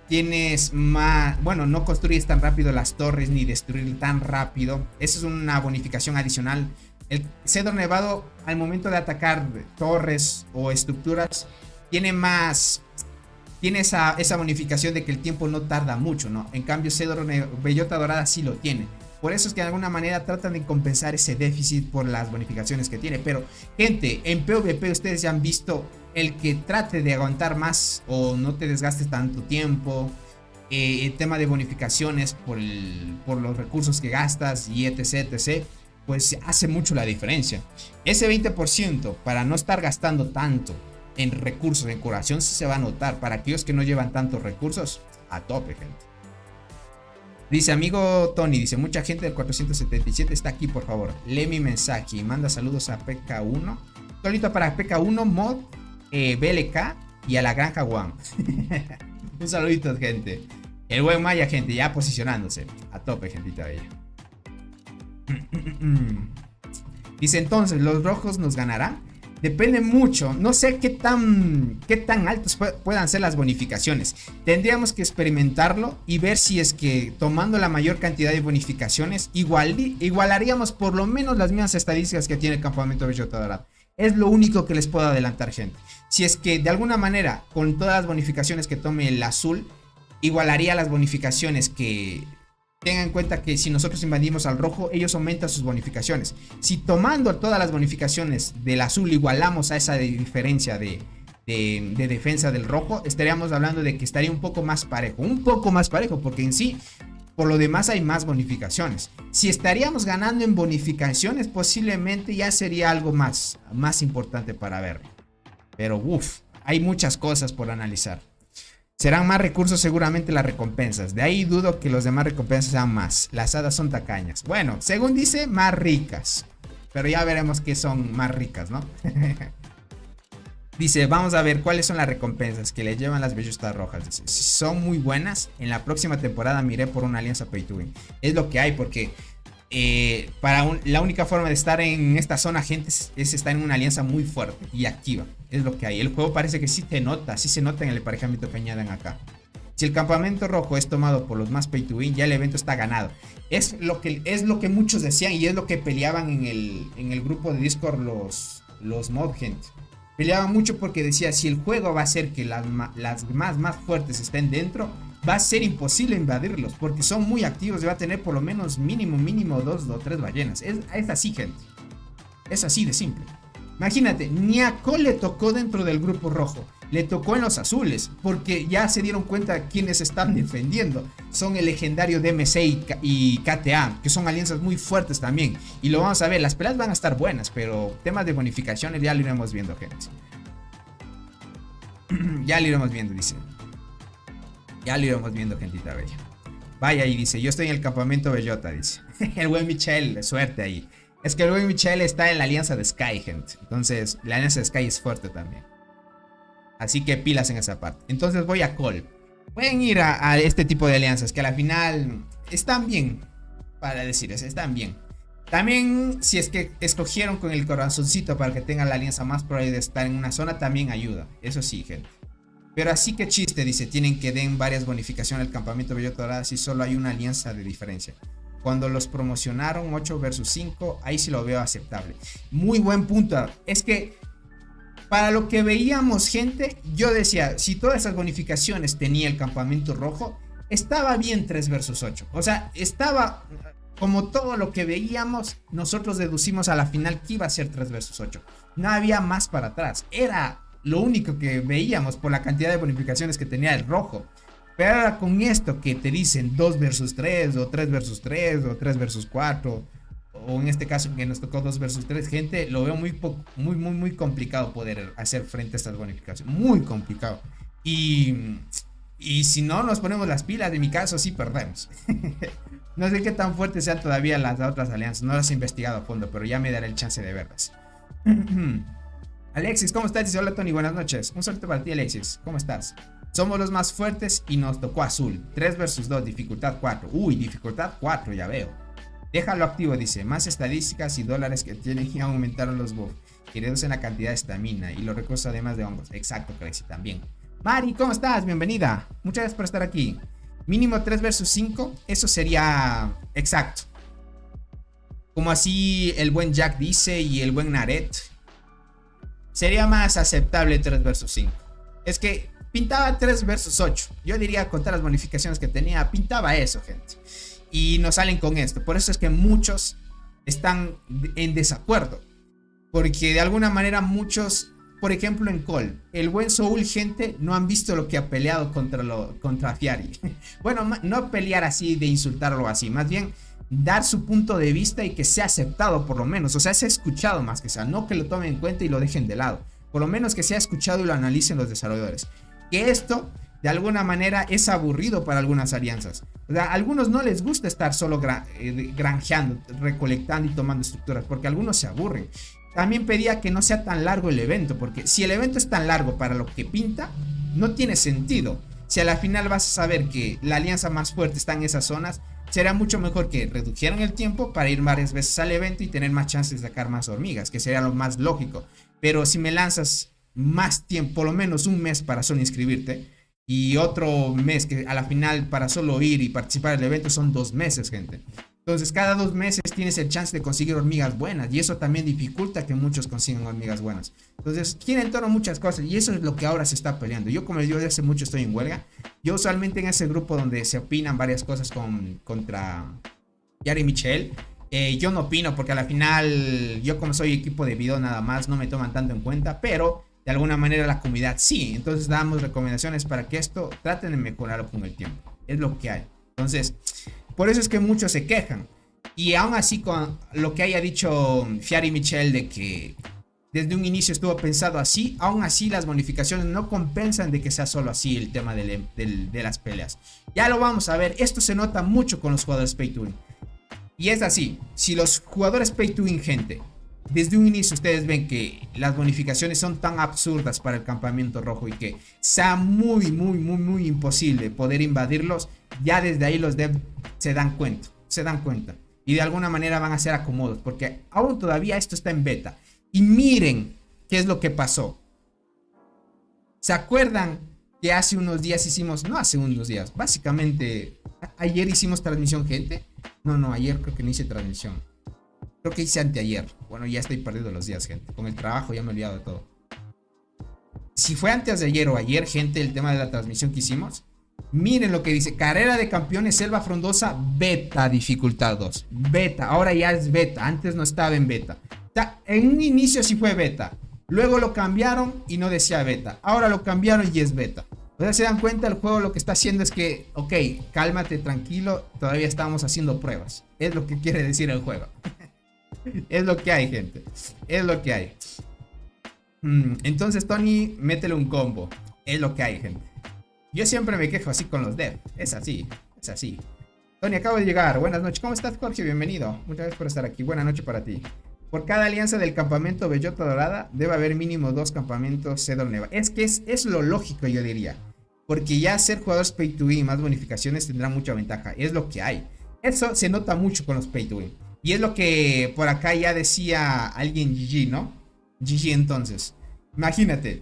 Tienes más, bueno, no construyes tan rápido las torres ni destruir tan rápido. Esa es una bonificación adicional. El Cedro Nevado, al momento de atacar torres o estructuras, tiene esa bonificación de que el tiempo no tarda mucho, ¿no? En cambio, Bellota Dorada sí lo tiene. Por eso es que de alguna manera tratan de compensar ese déficit por las bonificaciones que tiene. Pero, gente, en PvP ustedes ya han visto el que trate de aguantar más o no te desgastes tanto tiempo. El tema de bonificaciones por los recursos que gastas y etc, pues hace mucho la diferencia. Ese 20% para no estar gastando tanto en recursos, en curación, sí se va a notar. Para aquellos que no llevan tantos recursos, a tope, gente. Dice, amigo Tony, dice, mucha gente del 477 está aquí, por favor. Lee mi mensaje y manda saludos a PK1. Solito para PK1, Mod, BLK y a la Granja One. Un saludito, gente. El buen Maya, gente, ya posicionándose. A tope, gentita bella. Dice, entonces, ¿los rojos nos ganarán? Depende mucho, no sé qué tan altos puedan ser las bonificaciones. Tendríamos que experimentarlo y ver si es que tomando la mayor cantidad de bonificaciones igualaríamos por lo menos las mismas estadísticas que tiene el campamento Bellota Dorada. Es lo único que les puedo adelantar, gente. Si es que de alguna manera con todas las bonificaciones que tome el azul, igualaría las bonificaciones que... Tengan en cuenta que si nosotros invadimos al rojo, ellos aumentan sus bonificaciones. Si tomando todas las bonificaciones del azul igualamos a esa diferencia de defensa del rojo, estaríamos hablando de que estaría un poco más parejo. Un poco más parejo, porque en sí, por lo demás hay más bonificaciones. Si estaríamos ganando en bonificaciones, posiblemente ya sería algo más importante para ver. Pero hay muchas cosas por analizar. Serán más recursos seguramente las recompensas. De ahí dudo que los demás recompensas sean más. Las hadas son tacañas. Bueno, según dice, más ricas. Pero ya veremos qué son más ricas, ¿no? Dice, vamos a ver cuáles son las recompensas que le llevan las bellotas rojas. Dice, si son muy buenas, en la próxima temporada miré por una alianza Pay to Win. Es lo que hay, porque la única forma de estar en esta zona, gente, es estar en una alianza muy fuerte y activa. Es lo que hay. El juego parece que sí se nota en el emparejamiento que añadan acá. Si el campamento rojo es tomado por los más Pay to Win, ya el evento está ganado. Es lo que muchos decían y es lo que peleaban en el grupo de Discord los mod, gente. Peleaban mucho porque decía, si el juego va a hacer que las más fuertes estén dentro, va a ser imposible invadirlos, porque son muy activos y va a tener por lo menos mínimo 2 o 3 ballenas. Es así, gente. Es así de simple. Imagínate, ni a Cole le tocó dentro del grupo rojo, le tocó en los azules, porque ya se dieron cuenta quienes están defendiendo. Son el legendario DMC y KTA, que son alianzas muy fuertes también. Y lo vamos a ver, las peleas van a estar buenas, pero temas de bonificaciones ya lo iremos viendo, gente. Ya lo iremos viendo, dice. Ya lo iremos viendo, gentita bella. Vaya, y dice, yo estoy en el campamento Bellota, dice. El buen Michel, suerte ahí. Es que el buen Michel está en la alianza de Sky, gente. Entonces, la alianza de Sky es fuerte también. Así que pilas en esa parte. Entonces voy a Call. Pueden ir a este tipo de alianzas que a la final están bien. Para decirles, están bien. También, si es que escogieron con el corazoncito para que tengan la alianza más probable de estar en una zona, también ayuda. Eso sí, gente. Pero así que chiste, dice, tienen que den varias bonificaciones al campamento Bellota Dorada si solo hay una alianza de diferencia. Cuando los promocionaron 8 versus 5, ahí sí lo veo aceptable. Muy buen punto. Es que para lo que veíamos, gente, yo decía, si todas esas bonificaciones tenía el campamento rojo, estaba bien 3 versus 8. O sea, estaba como todo lo que veíamos, nosotros deducimos a la final que iba a ser 3 versus 8. No había más para atrás. Era lo único que veíamos por la cantidad de bonificaciones que tenía el rojo. Pero ahora con esto que te dicen 2 versus 3 o 3 versus 3 o 3 versus 4, o en este caso que nos tocó 2 versus 3, gente, lo veo muy complicado poder hacer frente a estas bonificaciones. Muy complicado. Y si no nos ponemos las pilas, en mi caso sí perdemos. No sé qué tan fuertes sean todavía las otras alianzas. No las he investigado a fondo, pero ya me daré el chance de verlas. Alexis, ¿cómo estás? Dice, hola Tony, buenas noches. Un saludo para ti, Alexis. ¿Cómo estás? Somos los más fuertes y nos tocó azul. 3 versus 2, dificultad 4. Uy, dificultad 4, ya veo. Déjalo activo, dice. Más estadísticas y dólares que tienen y aumentaron los buffs. Y reducen la cantidad de estamina y los recursos además de hongos. Exacto, Crazy, también. Mari, ¿cómo estás? Bienvenida. Muchas gracias por estar aquí. Mínimo 3 versus 5. Eso sería exacto. Como así el buen Jack dice y el buen Naret. Sería más aceptable 3 versus 5. Es que pintaba 3 versus 8. Yo diría, con todas las bonificaciones que tenía, pintaba eso, gente. Y nos salen con esto. Por eso es que muchos están en desacuerdo. Porque de alguna manera muchos, por ejemplo en Call, el buen Soul, gente, no han visto lo que ha peleado contra Fiari. Bueno, no pelear así de insultarlo así. Más bien dar su punto de vista y que sea aceptado por lo menos. O sea, sea escuchado más que sea. No que lo tomen en cuenta y lo dejen de lado. Por lo menos que sea escuchado y lo analicen los desarrolladores. Que esto, de alguna manera, es aburrido para algunas alianzas. O sea, a algunos no les gusta estar solo granjeando, recolectando y tomando estructuras. Porque algunos se aburren. También pedía que no sea tan largo el evento. Porque si el evento es tan largo para lo que pinta, no tiene sentido. Si a la final vas a saber que la alianza más fuerte está en esas zonas, será mucho mejor que redujeran el tiempo para ir varias veces al evento y tener más chances de sacar más hormigas, que sería lo más lógico. Pero si me lanzas más tiempo, por lo menos un mes para solo inscribirte, y otro mes que a la final para solo ir y participar del evento son 2 meses, gente. Entonces cada 2 meses tienes el chance de conseguir hormigas buenas, y eso también dificulta que muchos consigan hormigas buenas. Entonces gira en torno a muchas cosas, y eso es lo que ahora se está peleando. Yo, como les digo, desde hace mucho estoy en huelga. Yo usualmente en ese grupo donde se opinan varias cosas contra Yari y Michel, yo no opino porque a la final yo, como soy equipo de video nada más, no me toman tanto en cuenta, pero de alguna manera la comunidad sí. Entonces damos recomendaciones para que esto traten de mejorarlo con el tiempo. Es lo que hay. Entonces, por eso es que muchos se quejan. Y aún así, con lo que haya dicho Fiari y Michel de que desde un inicio estuvo pensado así, aún así las bonificaciones no compensan de que sea solo así el tema de las peleas. Ya lo vamos a ver. Esto se nota mucho con los jugadores Pay to Win. Y es así. Si los jugadores Pay to Win, gente, desde un inicio ustedes ven que las bonificaciones son tan absurdas para el campamento rojo y que sea muy imposible poder invadirlos, ya desde ahí los devs se dan cuenta. Y de alguna manera van a hacer acomodos, porque aún todavía esto está en beta. Y miren qué es lo que pasó. ¿Se acuerdan que hace unos días hicimos, no hace unos días, básicamente ayer hicimos transmisión, gente? No, ayer creo que no hice transmisión. Creo que hice anteayer. Bueno, ya estoy perdiendo los días, gente. Con el trabajo ya me he olvidado de todo. Si fue antes de ayer o ayer, gente, el tema de la transmisión que hicimos. Miren lo que dice. Carrera de campeones Selva Frondosa beta, dificultad 2. Beta, ahora ya es beta. Antes no estaba en beta. O sea, en un inicio sí fue beta. Luego lo cambiaron y no decía beta. Ahora lo cambiaron y es beta. O sea, se dan cuenta, el juego lo que está haciendo es que, ok, cálmate, tranquilo. Todavía estamos haciendo pruebas. Es lo que quiere decir el juego. Es lo que hay, gente. Es lo que hay. Entonces, Tony, métele un combo. Es lo que hay, gente. Yo siempre me quejo así con los devs. Es así, es así. Tony, acabo de llegar. Buenas noches. ¿Cómo estás, Jorge? Bienvenido. Muchas gracias por estar aquí. Buenas noches para ti. Por cada alianza del campamento Bellota Dorada, debe haber mínimo 2 campamentos Cedro Neva. Es que es lo lógico, yo diría. Porque ya ser jugadores pay to win y más bonificaciones tendrá mucha ventaja. Es lo que hay. Eso se nota mucho con los pay to win. Y es lo que por acá ya decía alguien GG, ¿no? GG entonces. Imagínate.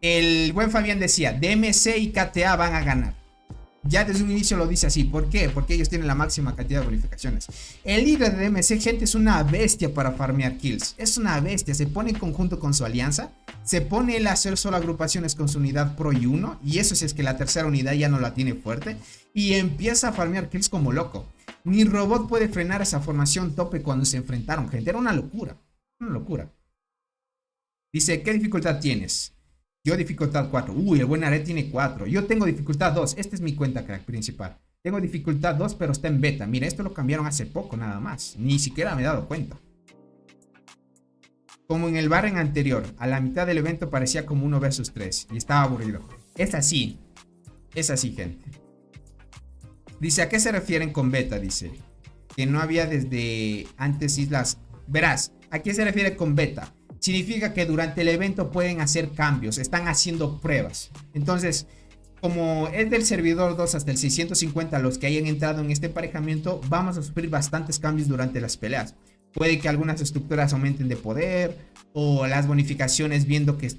El buen Fabián decía, DMC y KTA van a ganar. Ya desde un inicio lo dice así. ¿Por qué? Porque ellos tienen la máxima cantidad de bonificaciones. El líder de DMC, gente, es una bestia para farmear kills. Es una bestia. Se pone en conjunto con su alianza. Se pone él a hacer solo agrupaciones con su unidad Pro y 1. Y eso si es que la tercera unidad ya no la tiene fuerte. Y empieza a farmear kills como loco. Ni Robot puede frenar esa formación tope cuando se enfrentaron, gente. Era una locura. Una locura. Dice, ¿qué dificultad tienes? Yo dificultad 4. Uy, el buen Aret tiene 4. Yo tengo dificultad 2. Esta es mi cuenta crack principal. Tengo dificultad 2, pero está en beta. Mira, esto lo cambiaron hace poco nada más. Ni siquiera me he dado cuenta. Como en el Barren anterior, a la mitad del evento parecía como 1 vs 3 y estaba aburrido. Es así. Es así, gente. Dice, ¿a qué se refieren con beta? Dice, que no había desde antes islas. Verás, ¿a qué se refiere con beta? Significa que durante el evento pueden hacer cambios, están haciendo pruebas. Entonces, como es del servidor 2 hasta el 650 los que hayan entrado en este emparejamiento, vamos a sufrir bastantes cambios durante las peleas. Puede que algunas estructuras aumenten de poder, o las bonificaciones, viendo que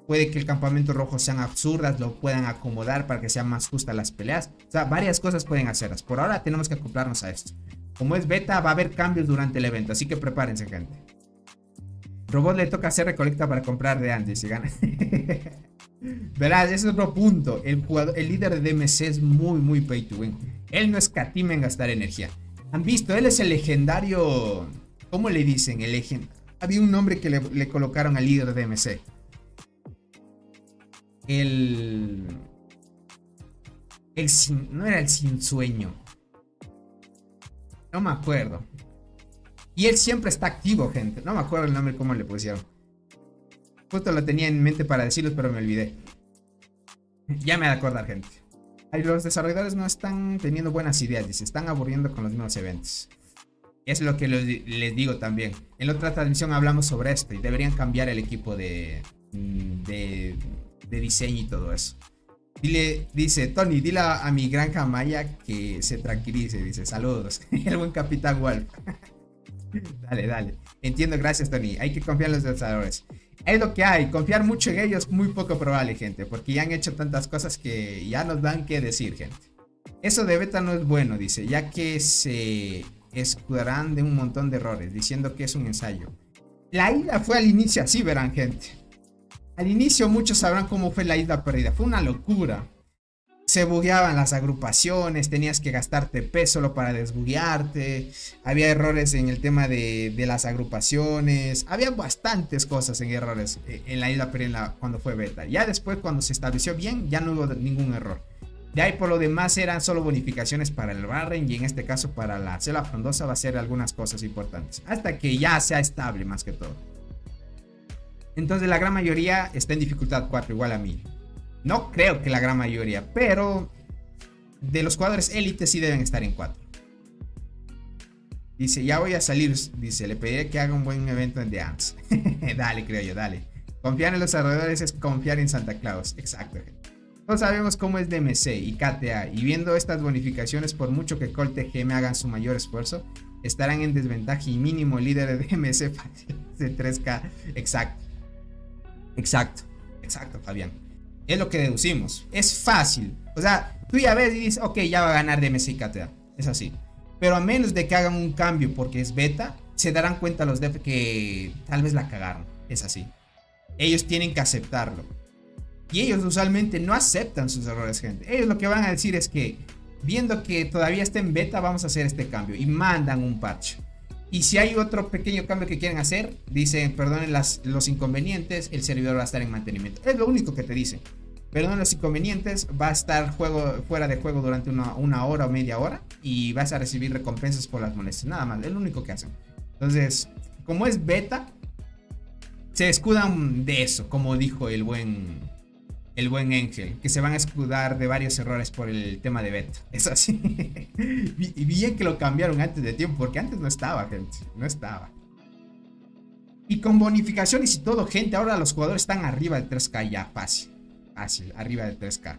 puede que el campamento rojo sean absurdas, lo puedan acomodar para que sean más justas las peleas. O sea, varias cosas pueden hacerlas. Por ahora tenemos que acoplarnos a esto. Como es beta, va a haber cambios durante el evento, así que prepárense, gente. Robot le toca hacer recolecta para comprar de antes y gana. Verás, ese es otro punto. El líder de DMC es muy pay to win. Él no escatima en gastar energía. ¿Han visto? Él es el legendario. ¿Cómo le dicen? Había un nombre que le colocaron al líder de DMC. No era el sin sueño. No me acuerdo. Y él siempre está activo, gente. No me acuerdo el nombre, cómo le pusieron. Justo lo tenía en mente para decirlo, pero me olvidé. Ya me voy a acordar, gente. Ay, los desarrolladores no están teniendo buenas ideas. Dice, están aburriendo con los mismos eventos. Es lo que les digo también. En la otra transmisión hablamos sobre esto. Y deberían cambiar el equipo de diseño y todo eso. Dice, Tony, dile a mi granja maya que se tranquilice. Dice, saludos. El buen Capitán Wolf. Dale. Entiendo, gracias, Tony. Hay que confiar en los desarrolladores. Es lo que hay. Confiar mucho en ellos muy poco probable, gente. Porque ya han hecho tantas cosas que ya nos dan que decir, gente. Eso de beta no es bueno, dice. Ya que se escudarán de un montón de errores. Diciendo que es un ensayo. La isla fue al inicio así, verán, gente. Al inicio muchos sabrán cómo fue la isla perdida. Fue una locura. Se bugueaban las agrupaciones, tenías que gastarte TP solo para desbuguearte. Había errores en el tema de las agrupaciones. Había bastantes cosas en errores en la isla Perena cuando fue beta. Ya después, cuando se estableció bien, ya no hubo ningún error. De ahí por lo demás eran solo bonificaciones para el Barren, y en este caso para la Selva Frondosa va a ser algunas cosas importantes. Hasta que ya sea estable más que todo. Entonces la gran mayoría está en dificultad 4, igual a mí. No creo que la gran mayoría, pero de los jugadores élite sí deben estar en 4. Dice, ya voy a salir. Dice, le pediré que haga un buen evento en The Ants. Dale, creo yo, dale. Confiar en los alrededores es confiar en Santa Claus. Exacto, gente. Todos sabemos cómo es DMC y KTA. Y viendo estas bonificaciones, por mucho que Colt TGM hagan su mayor esfuerzo, estarán en desventaja, y mínimo el líder de DMC de 3K. Exacto, Fabián. Es lo que deducimos. Es fácil. O sea, tú ya ves y dices, ok, ya va a ganar DMC y KTA. Es así. Pero a menos de que hagan un cambio porque es beta, se darán cuenta los devs que tal vez la cagaron. Es así. Ellos tienen que aceptarlo. Y ellos usualmente no aceptan sus errores, gente. Ellos lo que van a decir es que, viendo que todavía está en beta, vamos a hacer este cambio. Y mandan un parche. Y si hay otro pequeño cambio que quieren hacer, dicen, perdonen los inconvenientes, el servidor va a estar en mantenimiento. Es lo único que te dicen. Perdonen los inconvenientes, va a estar fuera de juego durante una hora o media hora, y vas a recibir recompensas por las molestias. Nada más, es lo único que hacen. Entonces, como es beta, se escudan de eso, como dijo el buen el buen Ángel, que se van a escudar de varios errores por el tema de beta. Eso sí. Y bien que lo cambiaron antes de tiempo, porque antes no estaba, gente. No estaba. Y con bonificaciones y todo, gente, ahora los jugadores están arriba de 3K ya, fácil. Fácil, arriba de 3K.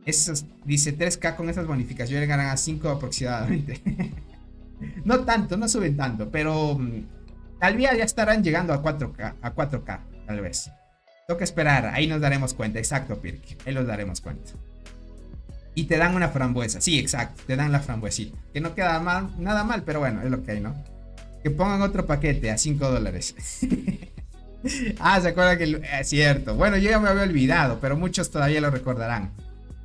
Esos, dice 3K con esas bonificaciones ganan a 5 aproximadamente. No tanto, no suben tanto, pero tal vez ya estarán llegando a 4K, tal vez. Toca esperar, ahí nos daremos cuenta. Exacto, Pirk, ahí nos daremos cuenta. Y te dan una frambuesa, sí, exacto, te dan la frambuesita. Que no queda mal, nada mal, pero bueno, es lo que hay, ¿no? Que pongan otro paquete a $5. Ah, ¿se acuerdan que es cierto? Bueno, yo ya me había olvidado, pero muchos todavía lo recordarán.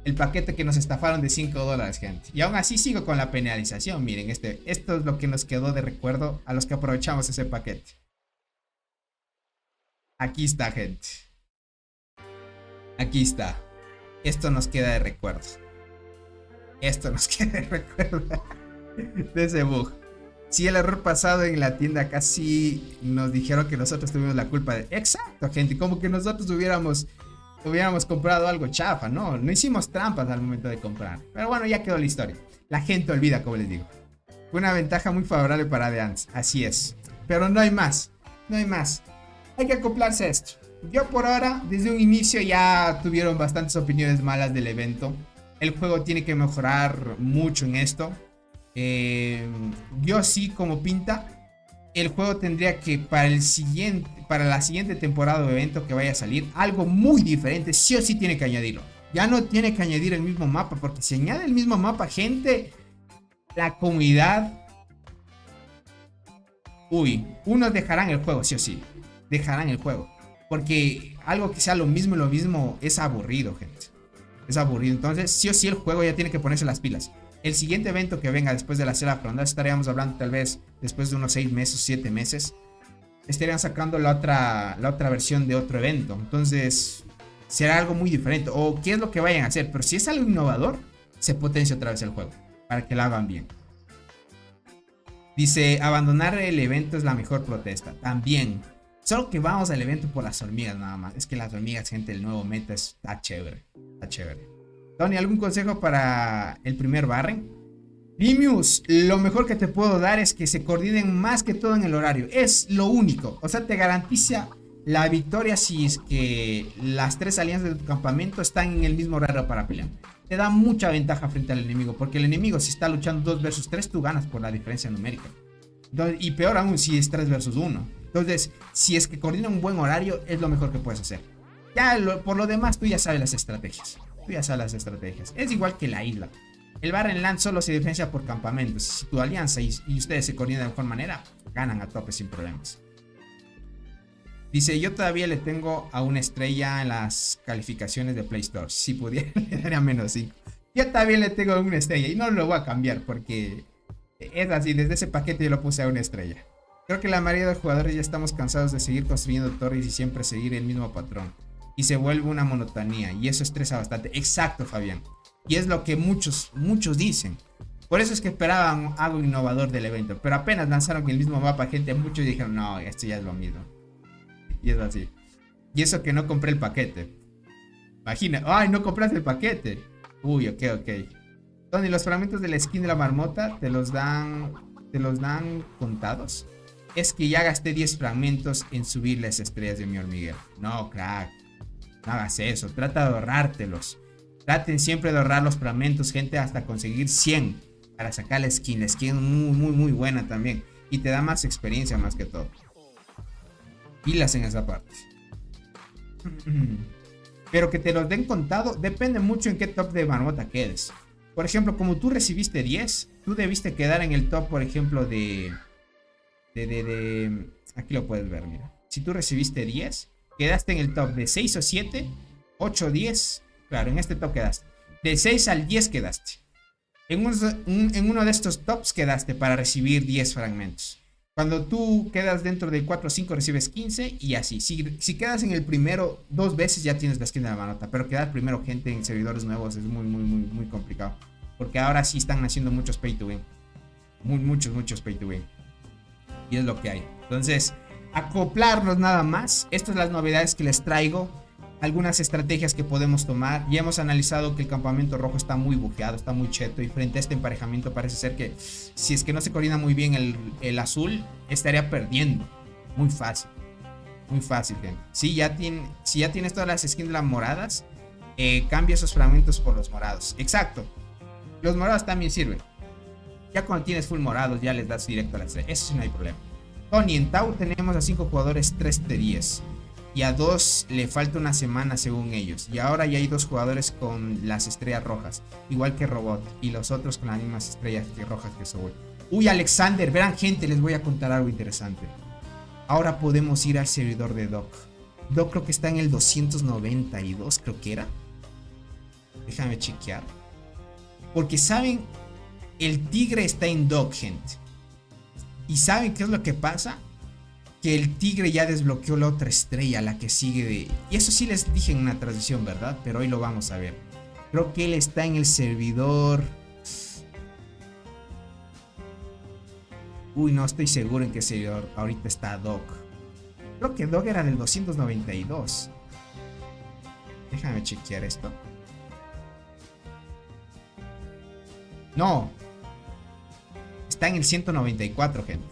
El paquete que nos estafaron de $5, gente. Y aún así sigo con la penalización. Miren, esto es lo que nos quedó de recuerdo a los que aprovechamos ese paquete. Aquí está, gente. Aquí está. Esto nos queda de recuerdo. Esto nos queda de recuerdo de ese bug. Sí, el error pasado en la tienda casi nos dijeron que nosotros tuvimos la culpa de... Exacto, gente. Como que nosotros hubiéramos comprado algo chafa. No hicimos trampas al momento de comprar. Pero bueno, ya quedó la historia. La gente olvida, como les digo. Fue una ventaja muy favorable para Deance. Así es. Pero no hay más. No hay más. Hay que acoplarse a esto. Yo por ahora, desde un inicio ya tuvieron bastantes opiniones malas del evento. El juego tiene que mejorar mucho en esto. Yo sí, como pinta, el juego tendría que para la siguiente temporada o evento que vaya a salir, algo muy diferente, sí o sí tiene que añadirlo. Ya no tiene que añadir el mismo mapa, porque si añade el mismo mapa, gente, la comunidad, unos dejarán el juego, sí o sí, dejarán el juego, porque algo que sea lo mismo es aburrido, gente, es aburrido. Entonces sí o sí el juego ya tiene que ponerse las pilas. El siguiente evento que venga después de la Selva Frontal, estaríamos hablando tal vez después de unos 6 meses, 7 meses, estarían sacando la otra versión de otro evento. Entonces será algo muy diferente, o qué es lo que vayan a hacer. Pero si es algo innovador, se potencia otra vez el juego, para que lo hagan bien. Dice, abandonar el evento es la mejor protesta. También, solo que vamos al evento por las hormigas nada más. Es que las hormigas, gente, el nuevo meta está chévere. Está chévere. Tony, ¿algún consejo para el primer Barren? Limius, lo mejor que te puedo dar es que se coordinen más que todo en el horario. Es lo único. O sea, te garantiza la victoria si es que las 3 alianzas de tu campamento están en el mismo horario para pelear. Te da mucha ventaja frente al enemigo, porque el enemigo, si está luchando 2 versus 3, tú ganas por la diferencia numérica. Entonces, y peor aún si es 3 versus 1. Entonces, si es que coordina un buen horario, es lo mejor que puedes hacer. Ya por lo demás, tú ya sabes las estrategias. Es igual que la isla. El Barren Land solo se diferencia por campamentos. Si tu alianza y ustedes se coordinan de mejor manera, ganan a tope sin problemas. Dice, yo todavía le tengo a una estrella en las calificaciones de Play Store. Si pudiera, le daría menos 5. Yo todavía le tengo a una estrella y no lo voy a cambiar porque es así. Desde ese paquete yo lo puse a una estrella. Creo que la mayoría de los jugadores ya estamos cansados de seguir construyendo torres y siempre seguir el mismo patrón. Y se vuelve una monotonía y eso estresa bastante. Exacto, Fabián. Y es lo que muchos dicen. Por eso es que esperaban algo innovador del evento. Pero apenas lanzaron el mismo mapa, gente, muchos dijeron, no, esto ya es lo mismo. Y es así. Y eso que no compré el paquete. Imagina, ay, no compraste el paquete. Uy, ok. Tony, los fragmentos de la skin de la marmota te los dan contados. Es que ya gasté 10 fragmentos en subir las estrellas de mi hormiguero. No, crack. No hagas eso, trata de ahorrártelos. Traten siempre de ahorrar los fragmentos, gente, hasta conseguir 100 para sacar la skin. La skin es muy buena también. Y te da más experiencia más que todo. Pilas en esa parte. Pero que te los den contado depende mucho en qué top de marmota quedes. Por ejemplo, como tú recibiste 10, tú debiste quedar en el top, por ejemplo, de aquí lo puedes ver, mira. Si tú recibiste 10, quedaste en el top de 6 o 7, 8 o 10. Claro, en este top quedaste. De 6 al 10 quedaste. En uno de estos tops quedaste para recibir 10 fragmentos. Cuando tú quedas dentro del 4 o 5 recibes 15 y así. Si quedas en el primero 2 veces ya tienes la skin de la marmota. Pero quedar primero, gente, en servidores nuevos es muy complicado. Porque ahora sí están haciendo muchos pay to win. Muchos pay to win. Y es lo que hay. Entonces, acoplarnos nada más. Estas son las novedades que les traigo. algunas estrategias que podemos tomar. Ya hemos analizado que el campamento rojo está muy bugueado, está muy cheto, y frente a este emparejamiento parece ser que si es que no se coordina muy bien el azul, estaría perdiendo. Muy fácil. Muy fácil, gente. Si ya tienes todas las skins de las moradas, cambia esos fragmentos por los morados. Exacto. Los morados también sirven. Ya cuando tienes full morados, ya les das directo a la estrella. Eso sí, no hay problema. Tony, en Tau tenemos a 5 jugadores 3-10. Y a 2 le falta una semana según ellos. Y ahora ya hay 2 jugadores con las estrellas rojas, igual que Robot. Y los otros con las mismas estrellas rojas que Soul. Uy, Alexander, verán, gente, les voy a contar algo interesante. Ahora podemos ir al servidor de Doc. Doc creo que está en el 292, creo que era. Déjame chequear. Porque saben, el tigre está en Doc, gente. ¿Y saben qué es lo que pasa? Que el tigre ya desbloqueó la otra estrella, la que sigue de... Y eso sí les dije en una transición, ¿verdad? Pero hoy lo vamos a ver. Creo que él está en el servidor... Uy, no estoy seguro en qué servidor ahorita está Doc. Creo que Doc era del 292. Déjame chequear esto. No. Está en el 194, gente.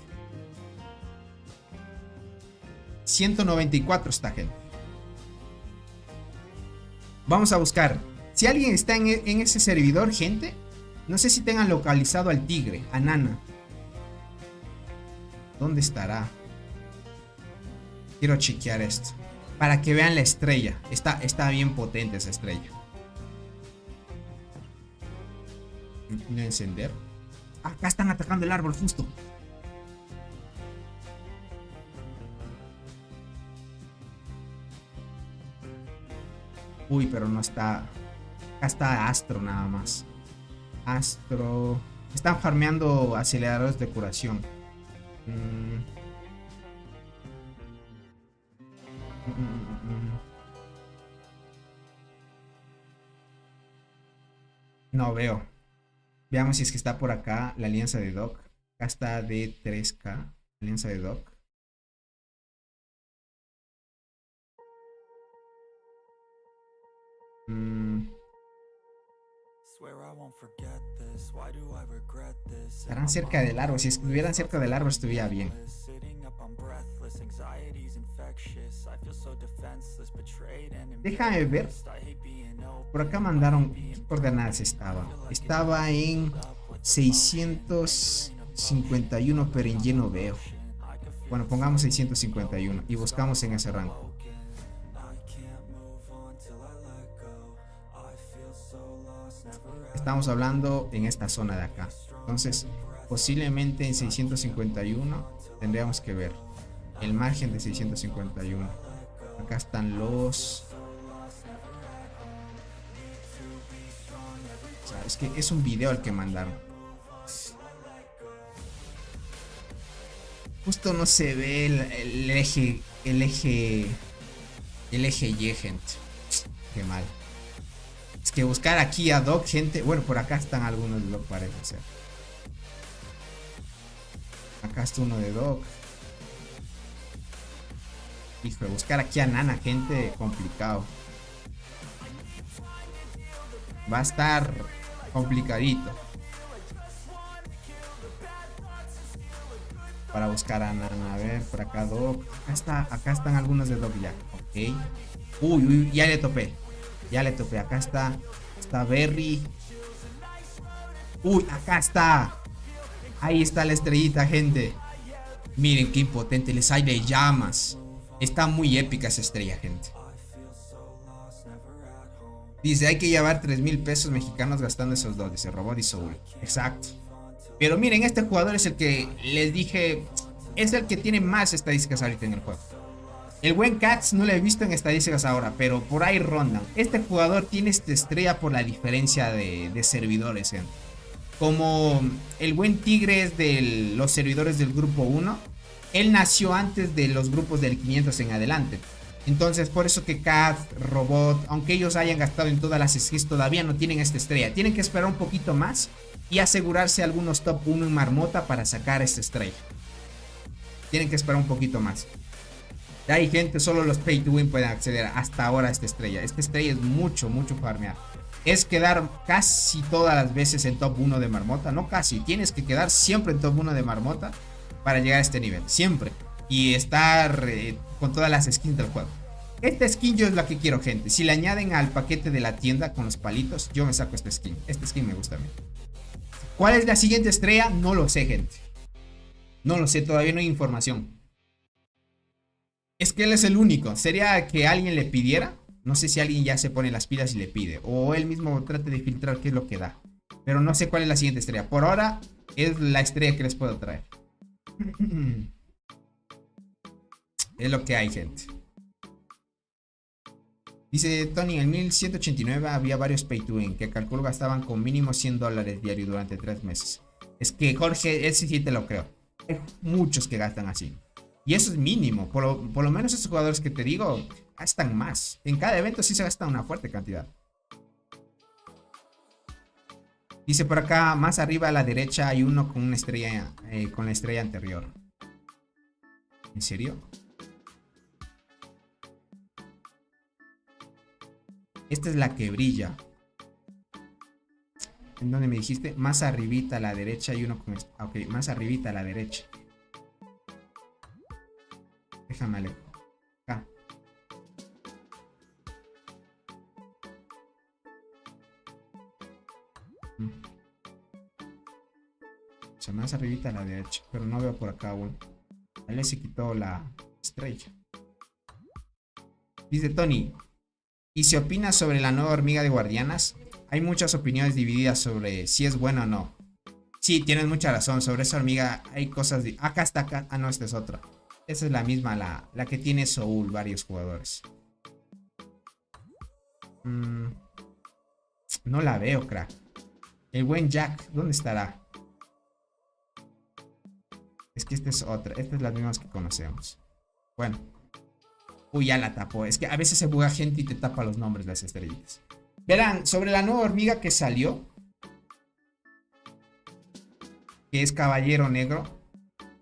194 está, gente. Vamos a buscar. Si alguien está en ese servidor, gente, no sé si tengan localizado al tigre, a Nana. ¿Dónde estará? Quiero chequear esto para que vean la estrella. Está bien potente esa estrella. Voy a encender. Acá están atacando el árbol justo. Uy, pero no está. Acá está Astro nada más. Astro. Están farmeando aceleradores de curación. No veo. Veamos si es que está por acá la alianza de Doc. Acá está D3K. Alianza de Doc. Estarán cerca del árbol. Si estuvieran cerca del árbol estuviera bien. Déjame ver. Por acá mandaron. ¿Qué coordenadas estaba? Estaba en 651, pero en lleno veo. Bueno, pongamos 651 y buscamos en ese rango. Estamos hablando en esta zona de acá. Entonces, posiblemente en 651 tendríamos que ver el margen de 651. Acá están los... O sea, es que es un video el que mandaron. Justo no se ve el eje Y, gente. Qué mal. Es que buscar aquí a Doc, gente. Bueno, por acá están algunos de Doc, parece ser. Acá está uno de Doc. Hijo, buscar aquí a Nana, gente, complicado. Va a estar complicadito para buscar a Nana. A ver, por acá Doc. Acá están algunos de Doc ya. Ok. Uy, ya le topé. Ya le topé. Acá está Berry. Uy, acá está. Ahí está la estrellita, gente. Miren qué impotente. Les hay de llamas. Está muy épica esa estrella, gente. Dice, hay que llevar 3,000 pesos mexicanos gastando esos dos. Dice Robot y Soul. Exacto. Pero miren, este jugador es el que les dije. Es el que tiene más estadísticas ahorita en el juego. El buen Cats no lo he visto en estadísticas ahora, pero por ahí rondan. Este jugador tiene esta estrella por la diferencia de servidores, gente. Como el buen Tigre es de los servidores del grupo 1, él nació antes de los grupos del 500 en adelante. Entonces por eso que Cat, Robot, aunque ellos hayan gastado en todas las skins, todavía no tienen esta estrella. Tienen que esperar un poquito más y asegurarse algunos top 1 en Marmota para sacar esta estrella. Tienen que esperar un poquito más. Hay gente, solo los pay to win pueden acceder hasta ahora a esta estrella. Esta estrella es mucho, mucho farmear. Es quedar casi todas las veces en top 1 de marmota. No casi, tienes que quedar siempre en top 1 de marmota para llegar a este nivel. Siempre. Y estar con todas las skins del juego. Esta skin yo es la que quiero, gente. Si le añaden al paquete de la tienda con los palitos, yo me saco esta skin. Esta skin me gusta a mí. ¿Cuál es la siguiente estrella? No lo sé, gente. No lo sé, todavía no hay información. Es que él es el único. ¿Sería que alguien le pidiera? No sé si alguien ya se pone las pilas y le pide. O él mismo trate de filtrar qué es lo que da. Pero no sé cuál es la siguiente estrella. Por ahora es la estrella que les puedo traer. Es lo que hay, gente. Dice Tony, en 1189 había varios pay to win que calculo gastaban con mínimo $100 diario durante 3 meses. Es que Jorge, ese sí te lo creo. Hay muchos que gastan así. Y eso es mínimo. Por lo menos esos jugadores que te digo gastan más. En cada evento sí se gasta una fuerte cantidad. Dice por acá, más arriba a la derecha hay uno con una estrella, con la estrella anterior. ¿En serio? Esta es la que brilla. ¿En dónde me dijiste? Más arribita a la derecha hay uno con... Ok, más arribita a la derecha. Déjame alejo. Acá. O sea, más arribita a la derecha. Pero no veo por acá aún. Él se quitó la estrella. Dice Tony. ¿Y si opinas sobre la nueva hormiga de guardianas? Hay muchas opiniones divididas sobre si es buena o no. Sí, tienes mucha razón. Sobre esa hormiga hay cosas... Acá está, acá. Ah, no, esta es otra. Esa es la misma, la que tiene Soul, varios jugadores. No la veo, crack. El buen Jack, ¿dónde estará? Es que esta es otra. Esta es la misma que conocemos. Bueno. Uy, ya la tapó. Es que a veces se buga gente y te tapa los nombres las estrellitas. Verán, sobre la nueva hormiga que salió, que es Caballero Negro.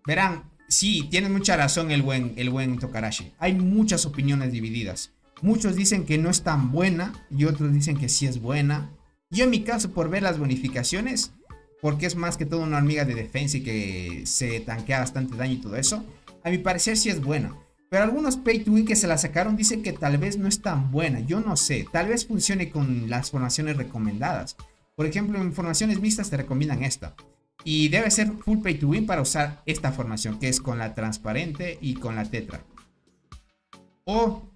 Verán, sí, tienes mucha razón el buen Tokarashi. Hay muchas opiniones divididas. Muchos dicen que no es tan buena y otros dicen que sí es buena. Yo en mi caso, por ver las bonificaciones, porque es más que todo una hormiga de defensa y que se tanquea bastante daño y todo eso, a mi parecer sí es buena. Pero algunos pay to win que se la sacaron dicen que tal vez no es tan buena. Yo no sé, tal vez funcione con las formaciones recomendadas. Por ejemplo, en formaciones mixtas te recomiendan esta. Y debe ser full pay to win para usar esta formación, que es con la transparente y con la tetra. O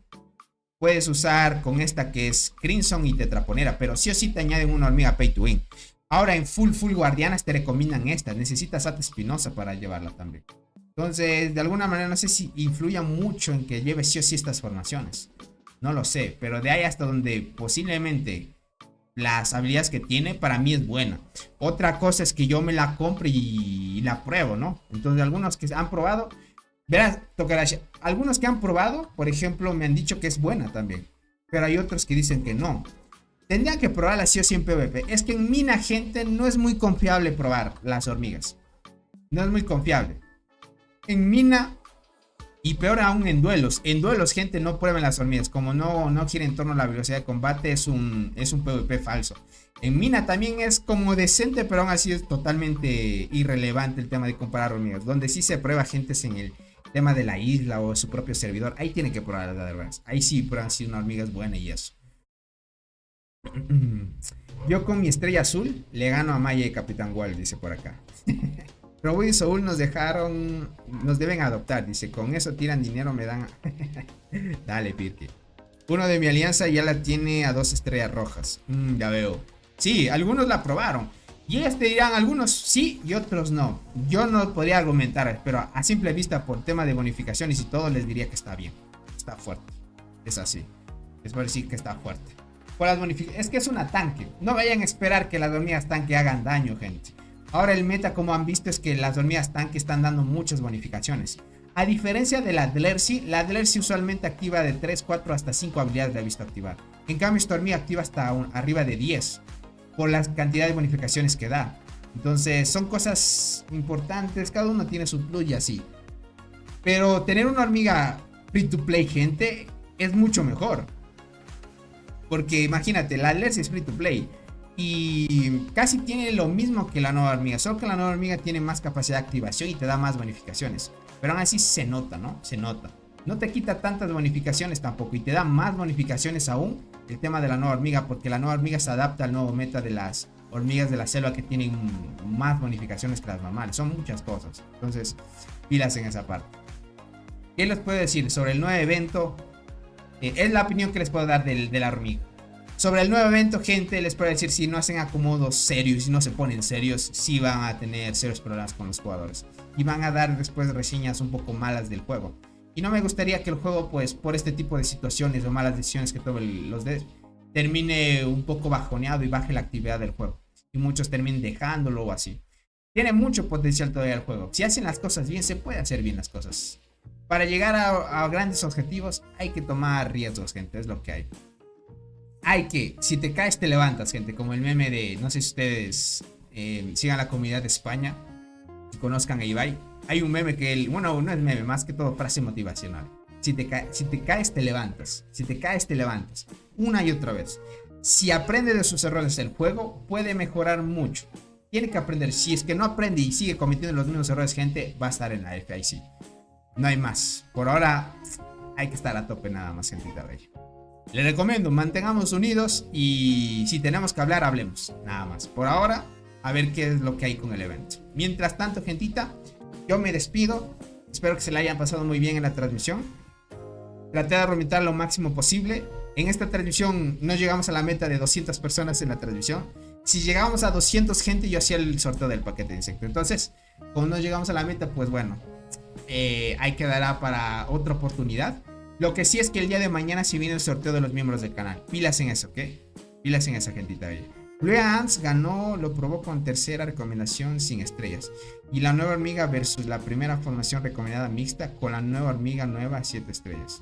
puedes usar con esta que es Crimson y tetraponera, pero sí o sí te añaden una hormiga pay to win. Ahora en full guardianas te recomiendan esta. Necesitas Ata Espinosa para llevarla también. Entonces, de alguna manera no sé si influya mucho en que lleve sí o sí estas formaciones. No lo sé, pero de ahí hasta donde posiblemente las habilidades que tiene, para mí es buena. Otra cosa es que yo me la compro y la pruebo, ¿no? Entonces, algunos que han probado, verás, Tokarashi, algunos que han probado, por ejemplo, me han dicho que es buena también. Pero hay otros que dicen que no. Tendrían que probarla sí o sí en PvP. Es que en mina, gente, no es muy confiable probar las hormigas. No es muy confiable. En mina y peor aún en duelos. En duelos, gente, no prueben las hormigas. Como no gira en torno a la velocidad de combate, es un PvP falso. En mina también es como decente, pero aún así es totalmente irrelevante el tema de comparar hormigas. Donde sí se prueba, gente, es en el tema de la isla o su propio servidor. Ahí tienen que probar las hormigas. Ahí sí prueban si una hormiga es buena y eso. Yo con mi estrella azul le gano a Maya y Capitán Wall, dice por acá. Robo y Soul nos deben adoptar, dice, con eso tiran dinero, me dan. Dale, Pirki. Uno de mi alianza ya la tiene a 2 estrellas rojas. Ya veo. Sí, algunos la probaron. Y ellos te dirán, algunos sí y otros no. Yo no podría argumentar, pero a simple vista, por tema de bonificaciones y todo, les diría que está bien. Está fuerte. Es así. Es por decir que está fuerte. Por las bonificaciones. Es que es una tanque. No vayan a esperar que las hormigas tanque hagan daño, gente. Ahora el meta, como han visto, es que las hormigas tanque están dando muchas bonificaciones. A diferencia de la Dlercy usualmente activa de 3, 4 hasta 5 habilidades la he visto activar. En cambio esta hormiga activa hasta arriba de 10 por la cantidad de bonificaciones que da. Entonces son cosas importantes, cada uno tiene su plus y así. Pero tener una hormiga free to play, gente, es mucho mejor. Porque imagínate, la Alerce es free to play y casi tiene lo mismo que la nueva hormiga, solo que la nueva hormiga tiene más capacidad de activación y te da más bonificaciones. Pero aún así se nota, ¿no? Se nota. No te quita tantas bonificaciones tampoco y te da más bonificaciones aún el tema de la nueva hormiga, porque la nueva hormiga se adapta al nuevo meta de las hormigas de la selva que tienen más bonificaciones que las normales. Son muchas cosas. Entonces, pilas en esa parte. ¿Qué les puedo decir sobre el nuevo evento? Es la opinión que les puedo dar de la hormiga. Sobre el nuevo evento, gente, les puedo decir, si no hacen acomodos serios, si no se ponen serios, sí van a tener serios problemas con los jugadores. Y van a dar después reseñas un poco malas del juego. Y no me gustaría que el juego, pues, por este tipo de situaciones o malas decisiones que tomen los devs, termine un poco bajoneado y baje la actividad del juego. Y muchos terminen dejándolo o así. Tiene mucho potencial todavía el juego. Si hacen las cosas bien, se puede hacer bien las cosas. Para llegar a grandes objetivos hay que tomar riesgos, gente, es lo que hay. Si te caes te levantas, gente, como el meme de, no sé si ustedes sigan la comunidad de España y conozcan a Ibai. Hay un meme que, bueno, no es meme, más que todo frase motivacional. Si te caes te levantas, si te caes te levantas, una y otra vez. Si aprende de sus errores el juego, puede mejorar mucho. Tiene que aprender. Si es que no aprende y sigue cometiendo los mismos errores, gente, va a estar en la FIC. No hay más. Por ahora hay que estar a tope nada más, gentita bella. Les recomiendo, mantengamos unidos y si tenemos que hablar, hablemos. Nada más. Por ahora, a ver qué es lo que hay con el evento. Mientras tanto, gentita, yo me despido. Espero que se la hayan pasado muy bien en la transmisión. Traté de reventar lo máximo posible. En esta transmisión no llegamos a la meta de 200 personas en la transmisión. Si llegamos a 200 gente, yo hacía el sorteo del paquete de insecto. Entonces, como no llegamos a la meta, pues bueno, hay que dará para otra oportunidad. Lo que sí es que el día de mañana se viene el sorteo de los miembros del canal. Pilas en eso, ¿ok? Pilas en esa, gentita bella. Blue Ants ganó, lo probó con tercera recomendación sin estrellas. Y la nueva hormiga versus la primera formación recomendada mixta con la nueva hormiga nueva 7 estrellas.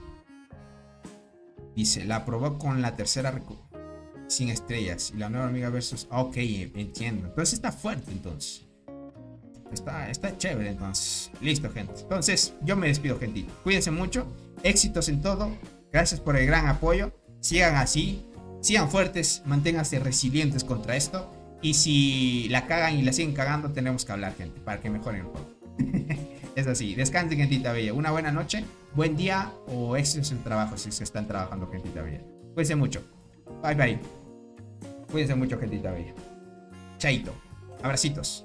Dice, la probó con la tercera sin estrellas. Y la nueva hormiga versus... Ok, entiendo. Entonces está fuerte, entonces. Está chévere, entonces. Listo, gente. Entonces, yo me despido, gentita. Cuídense mucho. Éxitos en todo. Gracias por el gran apoyo. Sigan así. Sigan fuertes. Manténganse resilientes contra esto. Y si la cagan y la siguen cagando, tenemos que hablar, gente, para que mejoren el juego. Es así. Descansen, gentita bella. Una buena noche, buen día o éxitos en el trabajo si se están trabajando, gentita bella. Cuídense mucho. Bye, bye. Cuídense mucho, gentita bella. Chaito. Abracitos.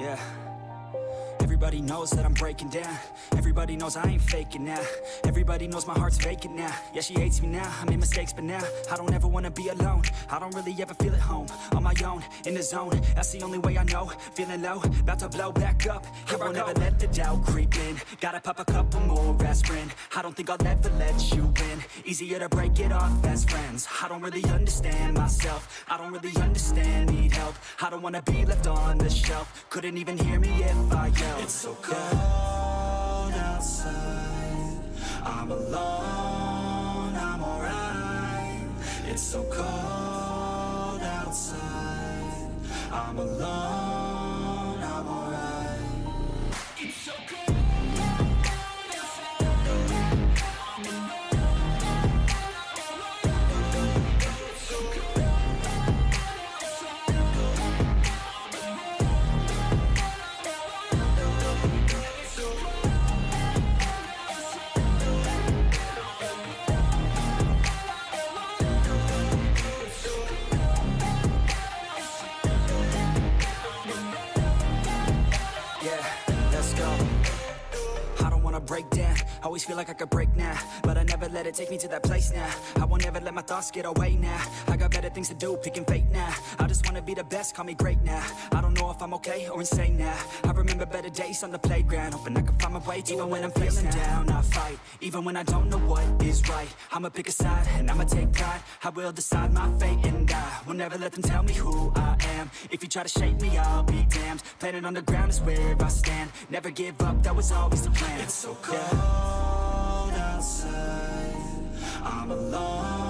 Yeah. Everybody knows that I'm breaking down. Everybody knows I ain't faking now. Everybody knows my heart's vacant now. Yeah, she hates me now. I made mistakes, but now I don't ever wanna be alone. I don't really ever feel at home. On my own, in the zone. That's the only way I know. Feeling low, about to blow back up. I won't ever let the doubt creep in. Gotta pop a couple more aspirin. I don't think I'll ever let you in. Easier to break it off best friends. I don't really understand myself. I don't really understand, need help. I don't wanna be left on the shelf. Couldn't even hear me if I yelled. It's so cold outside. I'm alone, I'm alright. It's so cold outside. I'm alone, I'm alright. It's so cold. breakdown. Always feel like I could break now, but I never let it take me to that place now. I won't ever let my thoughts get away now. I got better things to do, picking fate now. I just wanna be the best, call me great now. I don't know if I'm okay or insane now. I remember better days on the playground, hoping I can find my way even when I'm feeling down. I fight, even when I don't know what is right. I'ma pick a side and I'ma take pride. I will decide my fate and I will never let them tell me who I am. If you try to shape me, I'll be damned. Planet on the ground is where I stand. Never give up, that was always the plan. It's so cold outside, I'm alone